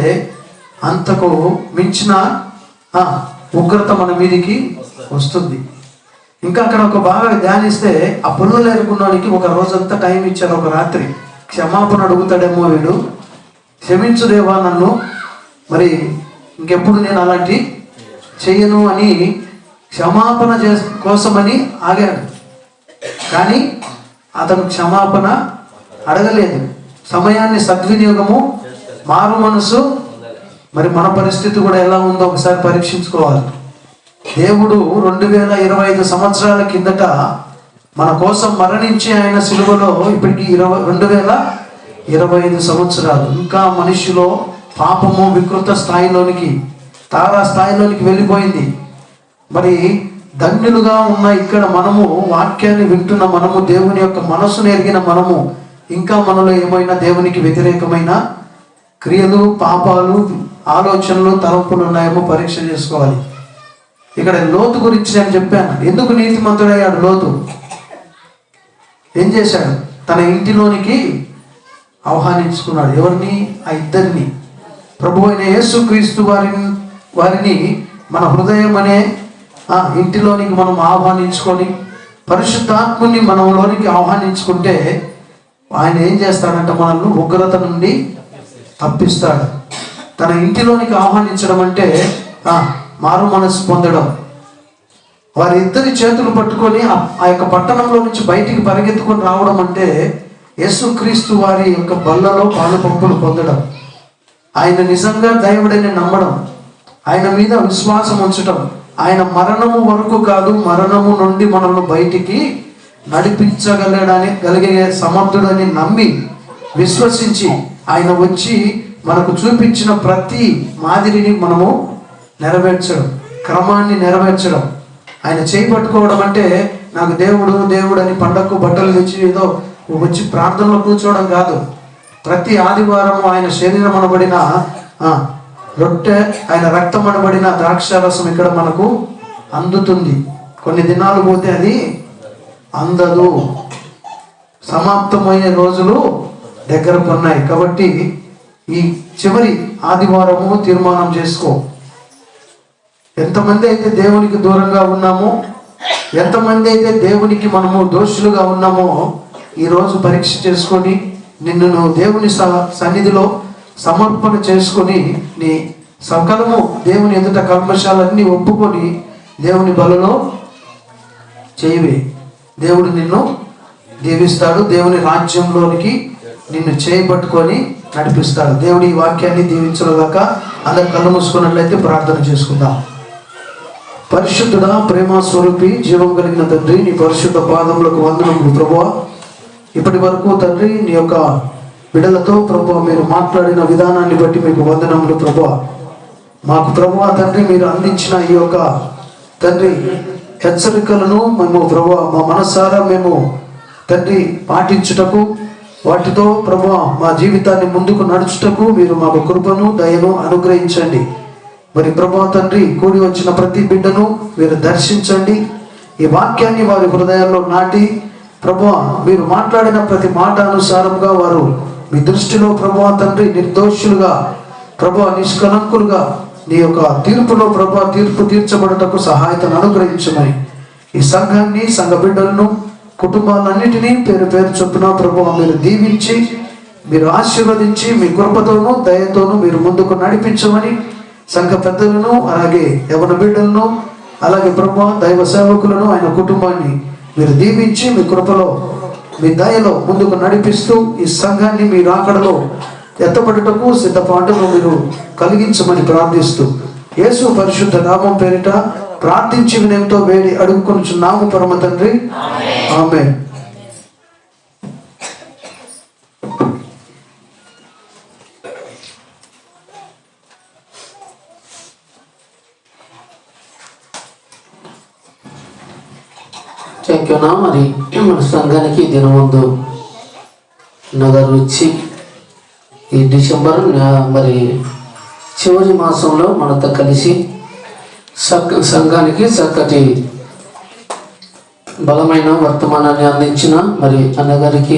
అంతకు మించిన ఉగ్రత మన మీదికి వస్తుంది. ఇంకా అక్కడ ఒక బాగా ధ్యానిస్తే ఆ పుల్లలు ఏరుకున్నానికి ఒక రోజంతా టైం ఇచ్చారు. ఒక రాత్రి క్షమాపణ అడుగుతాడేమో వీడు. క్షమించు దేవా నన్ను, మరి ఇంకెప్పుడు నేను అలాంటి చెయ్యను అని క్షమాపణ కోసమని ఆగాడు. కానీ అతను క్షమాపణ అడగలేదు. సమయాన్ని సద్వినియోగము, మారు మనసు. మరి మన పరిస్థితి కూడా ఎలా ఉందో ఒకసారి పరీక్షించుకోవాలి. దేవుడు 2025 సంవత్సరాల కిందట మన కోసం మరణించి ఆయన సిలువలో ఇప్పటికి 2025 సంవత్సరాలు. ఇంకా మనిషిలో పాపము వికృత స్థాయిలోనికి, తారా స్థాయిలోనికి వెళ్ళిపోయింది. మరి ధన్యులుగా ఉన్న ఇక్కడ మనము వాక్యాన్ని వింటున్న మనము, దేవుని యొక్క మనసును ఎరిగిన మనము, ఇంకా మనలో ఏమైనా దేవునికి వ్యతిరేకమైన క్రియలు, పాపాలు, ఆలోచనలు, తలంపులు ఉన్నాయేమో పరీక్ష చేసుకోవాలి. ఇక్కడ లోతు గురించి నేను చెప్పాను. ఎందుకు నీతిమంతుడయ్యాడు లోతు? ఏం చేశాడు? తన ఇంటిలోనికి ఆహ్వానించుకున్నాడు. ఎవరిని? ఆ ఇద్దరిని. ప్రభు అయిన యేసుక్రీస్తు వారిని మన హృదయం అనే ఇంటిలోనికి మనం ఆహ్వానించుకొని పరిశుద్ధాత్ముని మనలోనికి ఆహ్వానించుకుంటే ఆయన ఏం చేస్తాడంటే మనల్ని ఉగ్రత నుండి తప్పిస్తాడు. తన ఇంటిలోనికి ఆహ్వానించడం అంటే మారు మనసు పొందడం. వారిద్దరి చేతులు పట్టుకొని ఆ యొక్క పట్టణంలో నుంచి బయటికి పరిగెత్తుకొని రావడం అంటే యేసుక్రీస్తు వారి యొక్క బల్లలో పాలు పంపులు పొందడం, ఆయన నిజంగా దైవుడని నమ్మడం, ఆయన మీద విశ్వాసం ఉంచడం. ఆయన మరణము వరకు కాదు, మరణము నుండి మనల్ని బయటికి నడిపించగలిగే సమర్థుడని నమ్మి విశ్వసించి ఆయన వచ్చి మనకు చూపించిన ప్రతి మాదిరిని మనము నెరవేర్చడం, క్రమాన్ని నెరవేర్చడం. ఆయన చేయి పట్టుకోవడం అంటే నాకు దేవుడు అని పండగకు బట్టలు తెచ్చి ఏదో వచ్చి ప్రార్థనలో కూర్చోవడం కాదు. ప్రతి ఆదివారం ఆయన శరీరం అనబడిన రొట్టె, ఆయన రక్తం అనబడిన ద్రాక్షారసం ఇక్కడ మనకు అందుతుంది. కొన్ని దినాలు పోతే అది అందదు. సమాప్తమయ్యే రోజులు దగ్గర ఉన్నాయి. కాబట్టి ఈ చివరి ఆదివారము తీర్మానం చేసుకో. ఎంతమంది అయితే దేవునికి దూరంగా ఉన్నామో, ఎంతమంది అయితే దేవునికి మనము దోషులుగా ఉన్నామో, ఈరోజు పరీక్ష చేసుకొని నిన్ను నువ్వు దేవుని సన్నిధిలో సమర్పణ చేసుకొని నీ సకలము దేవుని ఎదుట కల్మషాలన్నీ ఒప్పుకొని దేవుని బలలో చేయవే. దేవుడు నిన్ను దీవిస్తాడు. దేవుని రాజ్యంలోనికి నిన్ను చేయబట్టుకొని నడిపిస్తాడు. దేవుడి ఈ వాక్యాన్ని దీవించలేక అందరు కళ్ళు మూసుకున్నట్లయితే ప్రార్థన చేసుకుందాం. పరిశుద్ధుడా, ప్రేమ స్వరూపి, జీవం కలిగిన తండ్రి, నీ పరిశుద్ధ పాదములకు వందనములు ప్రభువా. ఇప్పటి వరకు తండ్రి నీ యొక్క బిడ్డలతో ప్రభువా మీరు మాట్లాడిన విధానాన్ని బట్టి మీకు వందనములు ప్రభువా. మాకు ప్రభువా తండ్రి మీరు అందించిన ఈ యొక్క తండ్రి హెచ్చరికలను మేము ప్రభువా మా మనసారా మేము తండ్రి పాటించుటకు, వాటితో ప్రభువా మా జీవితాన్ని ముందుకు నడుచుటకు మీరు మాకు కృపను దయను అనుగ్రహించండి. మరి ప్రభువా తండ్రి కూడి వచ్చిన ప్రతి బిడ్డను మీరు దర్శించండి. ఈ వాక్యాన్ని వారి హృదయాల్లో నాటి ప్రభువా మీరు మాట్లాడిన ప్రతి మాట అనుసారంగా వారు మీ దృష్టిలో ప్రభువా తండ్రి నిర్దోషులుగా ప్రభువా నిష్కలంకులుగా నీ యొక్క తీర్పులో ప్రభువా తీర్పు తీర్చబడటకు సహాయతను అనుగ్రహించమని ఈ సంఘాన్ని, సంఘ బిడ్డలను, కుటుంబాలన్నిటినీ పేరు పేరు చొప్పున ప్రభువా మీరు దీవించి మీరు ఆశీర్వదించి మీ కృపతోనూ దయతోనూ మీరు ముందుకు నడిపించమని సంఘ పెద్దలను, అలాగే యవన బిడ్డలను, అలాగే ప్రభువా దైవ సేవకులను, ఆయన కుటుంబాన్ని మీరు దీవించి మీ కృపలో మీ దయలో ముందుకు నడిపిస్తూ ఈ సంఘాన్ని మీ రాకడలో ఎత్తబడుటకు సిద్ధపాటును మీరు కలిగించమని ప్రార్థిస్తూ యేసు పరిశుద్ధ నామం పేరిట ప్రార్థించి వినయంతో వేడి అడుగుకొనుచున్నాము పరమ తండ్రి, ఆమేన్. చెక్కినా మరి మన సంఘానికి దీని ముందు నగరు వచ్చి ఈ డిసెంబర్ మరి చివరి మాసంలో మనతో కలిసి సంఘానికి చక్కటి బలమైన వర్తమానాన్ని అందించిన మరి అన్నగారికి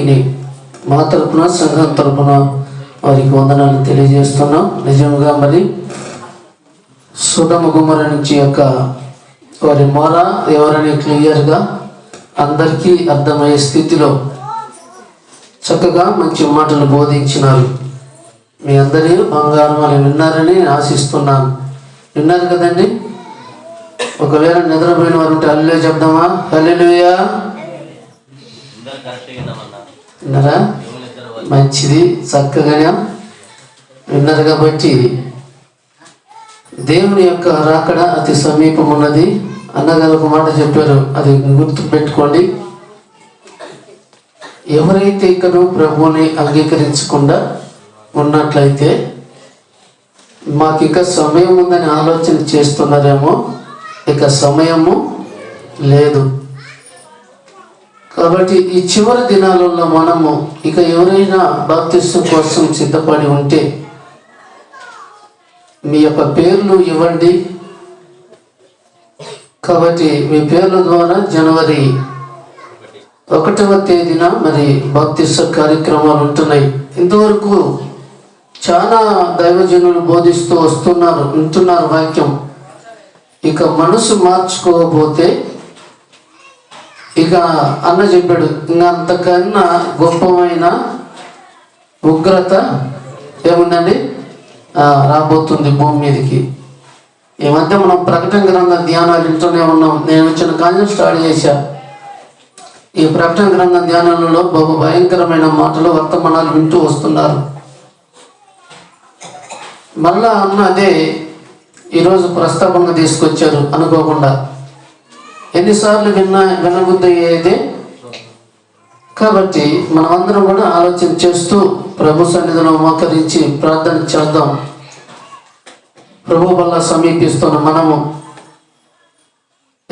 మా తరపున సంఘం తరపున వారికి వందనాలు తెలియజేస్తున్నాం. నిజంగా మరి సుధమ గుమ్మర నుంచి యొక్క వారి మొర ఎవరని క్లియర్గా అందరికీ అర్థమయ్యే స్థితిలో చక్కగా మంచి మాటలు బోధించినారు. మీ అందరి బంగారం అని విన్నారని ఆశిస్తున్నాను. విన్నారు కదండి? ఒకవేళ నిద్రపోయిన వారు ఉంటే హల్లెలూయా చెప్దామా? హల్లెలూయా విన్నారా? మంచిది, చక్కగా విన్నారు. కాబట్టి దేవుని యొక్క రాకడ అతి సమీపం ఉన్నది. అన్నగారు ఒక మాట చెప్పారు, అది గుర్తు పెట్టుకోండి. ఎవరైతే ఇక్కడ ప్రభువుని అంగీకరించకుండా ఉన్నట్లయితే మాకు ఇక సమయం ఉందని ఆలోచన చేస్తున్నారేమో, ఇక సమయము లేదు. కాబట్టి ఈ చివరి దినాలలో మనము ఇక ఎవరైనా బాప్తిస్మం కోసం సిద్ధపడి ఉంటే మీ యొక్క పేర్లు ఇవ్వండి. కాబట్టి మీ పేర్ల ద్వారా జనవరి 1వ తేదీన మరి బాప్తిస్మ కార్యక్రమాలు ఉంటున్నాయి. ఇంతవరకు చాలా దైవజనులు బోధిస్తూ వింటున్నారు వాక్యం. ఇక మనసు మార్చుకోకపోతే ఇక అన్న చెప్పాడు, ఇంకా అంతకన్నా గొప్పమైన ఉగ్రత ఏముందండి రాబోతుంది భూమి మీదకి. ఈ మధ్య మనం ప్రకటన గ్రంథం ధ్యానాలు వింటూనే ఉన్నాం. నేను వచ్చిన కాలేజ్ స్టార్ట్ చేశా. ఈ ప్రకటన గ్రంథం ధ్యానాలలో బహు భయంకరమైన మాటలు వర్తమానాలు వింటూ వస్తున్నారు. మళ్ళా అన్న అదే ఈరోజు ప్రస్తావనగా తీసుకొచ్చారు అనుకోకుండా. ఎన్నిసార్లు వినబుద్ధి అయ్యేదే. కాబట్టి మనమందరం కూడా ఆలోచన చేస్తూ ప్రభు సన్నిధిలో మోకరించి ప్రార్థన చేద్దాం. ప్రభు వల్ల సమీపిస్తున్న మనము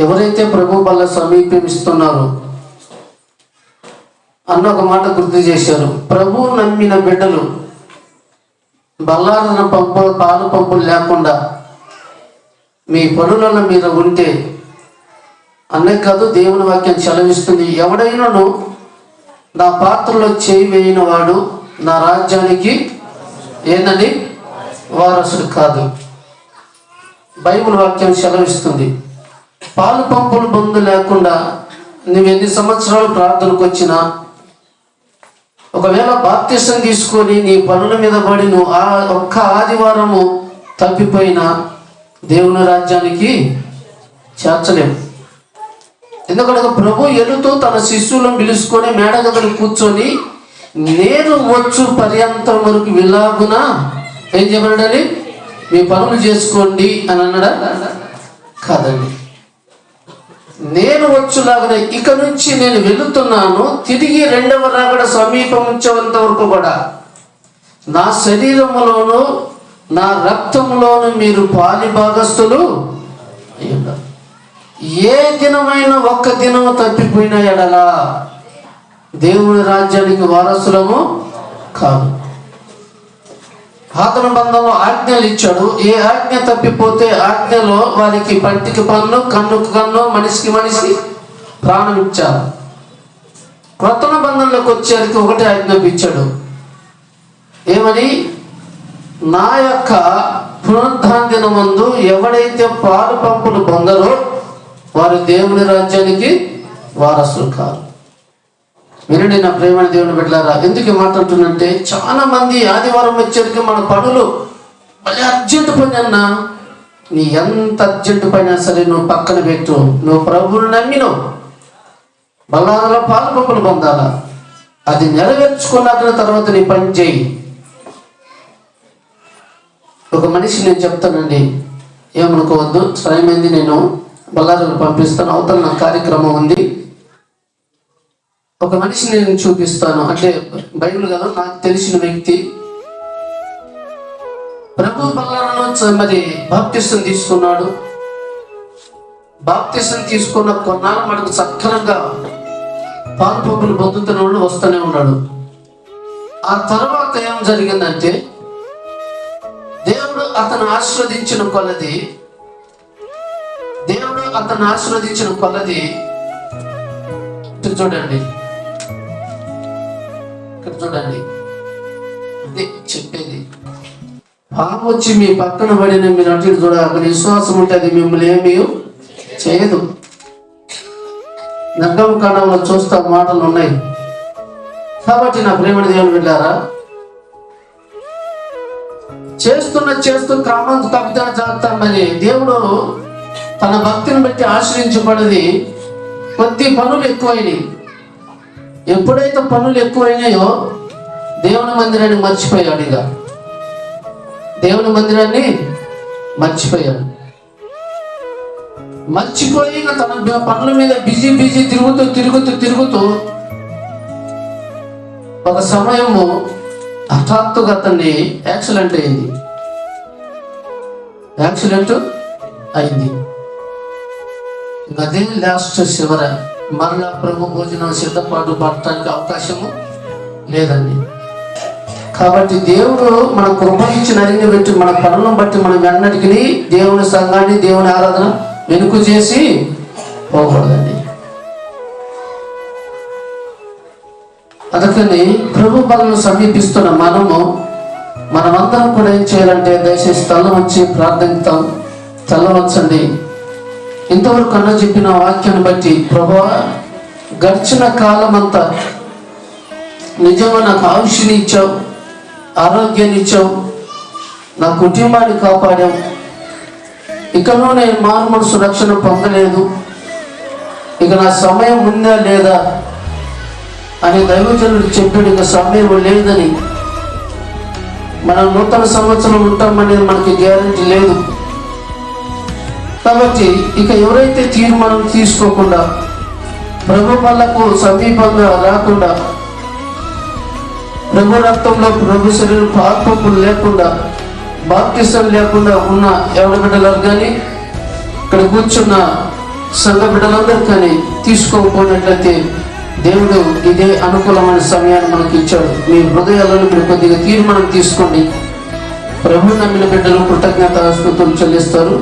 ఎవరైతే ప్రభు వల్ల సమీపిస్తున్నారో అన్న ఒక మాట గుర్తు చేశారు. ప్రభు నమ్మిన బిడ్డలు బల్లారన పాలు పంపులు లేకుండా మీ పనులలో మీరు ఉంటే అన్నే కాదు, దేవుని వాక్యం సెలవిస్తుంది, ఎవడైనాను నా పాత్రలో చేయి వేయిన వాడు నా రాజ్యానికి ఏందని వారసుడు కాదు. బైబిల్ వాక్యం సెలవిస్తుంది. పాలు పంపులు బంధు లేకుండా నువ్వు ఎన్ని సంవత్సరాలు ప్రార్థనకు వచ్చినా, ఒకవేళ బాప్తిసం తీసుకొని నీ పనుల మీద పడి నువ్వు ఆ ఒక్క ఆదివారము తప్పిపోయినా దేవుని రాజ్యానికి చేర్చలేము. ఎందుకంటే ప్రభు ఎలుతూ తన శిష్యులను పిలుచుకొని మేడగదులు కూర్చొని నేను వచ్చు పర్యంతం వరకు విలాగున ఏం చెప్పాడండి, మీ పనులు చేసుకోండి అని అన్నాడా? కాదండి. నేను వచ్చులాగానే ఇక నుంచి నేను వెళుతున్నాను, తిరిగి రెండవ రాకడ సమీపించేంత వరకు కూడా నా శరీరములోను నా రక్తములోను మీరు పాలి భాగస్థులు అయి ఉండాలి. ఏ దినమైన ఒక్క దినము తప్పిపోయిన ఎడలా దేవుని రాజ్యానికి వారసులము కాదు. ఆదరణ బంధంలో ఆజ్ఞలు ఇచ్చాడు. ఏ ఆజ్ఞ తప్పిపోతే ఆజ్ఞలో వారికి పంటికి పన్ను, కన్నుకు కన్ను, మనిషికి మనిషి ప్రాణం ఇచ్చారు. క్రొత్త బంధంలోకి వచ్చేసరికి ఒకటే ఆజ్ఞాపించాడు. ఏమని? నా యొక్క పునరుద్ధాన దినమందు ఎవడైతే పాలు పంపులు పొందరో వారు దేవుని రాజ్యానికి వారసులు కాదు. వినండి నా ప్రేమైన దేవుని బిడ్డలారా, ఎందుకు మాట్లాడుతున్నంటే చాలా మంది ఆదివారం వచ్చేసరికి మన పనులు మళ్ళీ అర్జెంటు పని అన్నా, నీ ఎంత అర్జెంటు పైనా సరే నువ్వు పక్కన పెట్టు. నువ్వు ప్రభువుని నమ్మినవు, బల్లారలో పాలు పంపులు పొందాలా, అది నెరవేర్చుకున్నాక తర్వాత నీ పని చేయి. ఒక మనిషి నేను చెప్తానండి, ఏమనుకోవద్దు, సమయమైంది, నేను బల్లారులు పంపిస్తాను, అవతల నా కార్యక్రమం ఉంది. ఒక మనిషిని నేను చూపిస్తాను, అంటే బైబిల్ కదా, నాకు తెలిసిన వ్యక్తి ప్రభు బల్లారలో మరి బాప్తిసం తీసుకున్నాడు. బాప్తిసం తీసుకున్న కొన్నాళ్ళు మనకు సక్రమంగా పాలు పంపులు పొందుతున్న వాళ్ళు వస్తూనే ఉన్నాడు. ఆ తర్వాత ఏం జరిగిందంటే దేవుడు అతను ఆశీర్వదించిన కొలది చూడండి, ఇక్కడ చూడండి, అదే చెప్పేది. పాము వచ్చి మీ పక్కన పడిన మీరు అటు చూడ, అక్కడ విశ్వాసం ఉంటే అది మిమ్మల్ని ఏమీ చేయదు. నగ్గం కాండంలో చూస్తా మాటలు ఉన్నాయి. కాబట్టి నా ప్రేమని దేవుని బిడ్డారా, చేస్తూ క్రమం తప్పుతా చేస్తామని దేవుడు తన భక్తిని బట్టి ఆశ్రయించబడింది. కొద్ది పనులు ఎక్కువైనాయి. ఎప్పుడైతే పనులు ఎక్కువైనాయో దేవుని మందిరాన్ని మర్చిపోయాడు. ఇక దేవుని మందిరాన్ని మర్చిపోయాడు. మర్చిపోయి తన పనుల మీద బిజీ తిరుగుతూ ఒక సమయము హఠాత్తుగా అతన్ని యాక్సిడెంట్ అయింది. అదే లాస్ట్ చివర మరలా ప్రభు భోజనం సిద్ధపాటు పడటానికి అవకాశము లేదండి. కాబట్టి దేవుడు మన కృపనిచ్చిన అరిగి పెట్టి మన పనులను బట్టి మనం ఎన్నటికీ దేవుని సంఘాన్ని, దేవుని ఆరాధన వెనుక చేసి పోకూడదండి. అందుకని ప్రభు బలను సమీపిస్తున్న మనమందరం కూడా ఏం చేయాలంటే దయచేసి తల్లవంచి ప్రార్థిస్తాం. తల్లవంచండి. ఇంతవరకు అన్న చెప్పిన వాక్యాన్ని బట్టి ప్రభువా, గడిచిన కాలం అంతా నిజంగా నాకు ఆయుష్ని ఇచ్చావు, ఆరోగ్యాన్ని ఇచ్చావు, నా కుటుంబాన్ని కాపాడావు. ఇకనూ నేను మారు మనసు రక్షణ పొందలేదు, ఇక నా సమయం ఉందా లేదా అని దైవజనుడు చెప్పాడు. ఇక సమయం లేదని, మనం నూతన సంవత్సరం ఉంటామనేది మనకి గ్యారంటీ లేదు. కాబట్టి ఇక ఎవరైతే తీర్మానం తీసుకోకుండా, ప్రభు పళ్ళకు సమీపంగా రాకుండా, ప్రభు రక్తంలో ప్రభు శరీరం పాపములు లేకుండా, బాప్తిసం లేకుండా ఉన్న ఎవరి బిడ్డలకు కానీ, ఇక్కడ కూర్చున్న సంఘ బిడ్డలందరూ కానీ తీసుకోకపోయినట్లయితే దేవుడు ఇదే అనుకూలమైన సమయాన్ని మనకి ఇచ్చాడు. మీ హృదయాలను మీరు కొద్దిగా తీర్మానం తీసుకోండి. ప్రభు నమ్మిన బిడ్డలు కృతజ్ఞతాస్తుతులు చెల్లిస్తారు.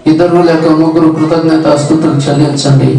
2 లేక 3 కృతజ్ఞతాస్తుతులు చెల్లించండి.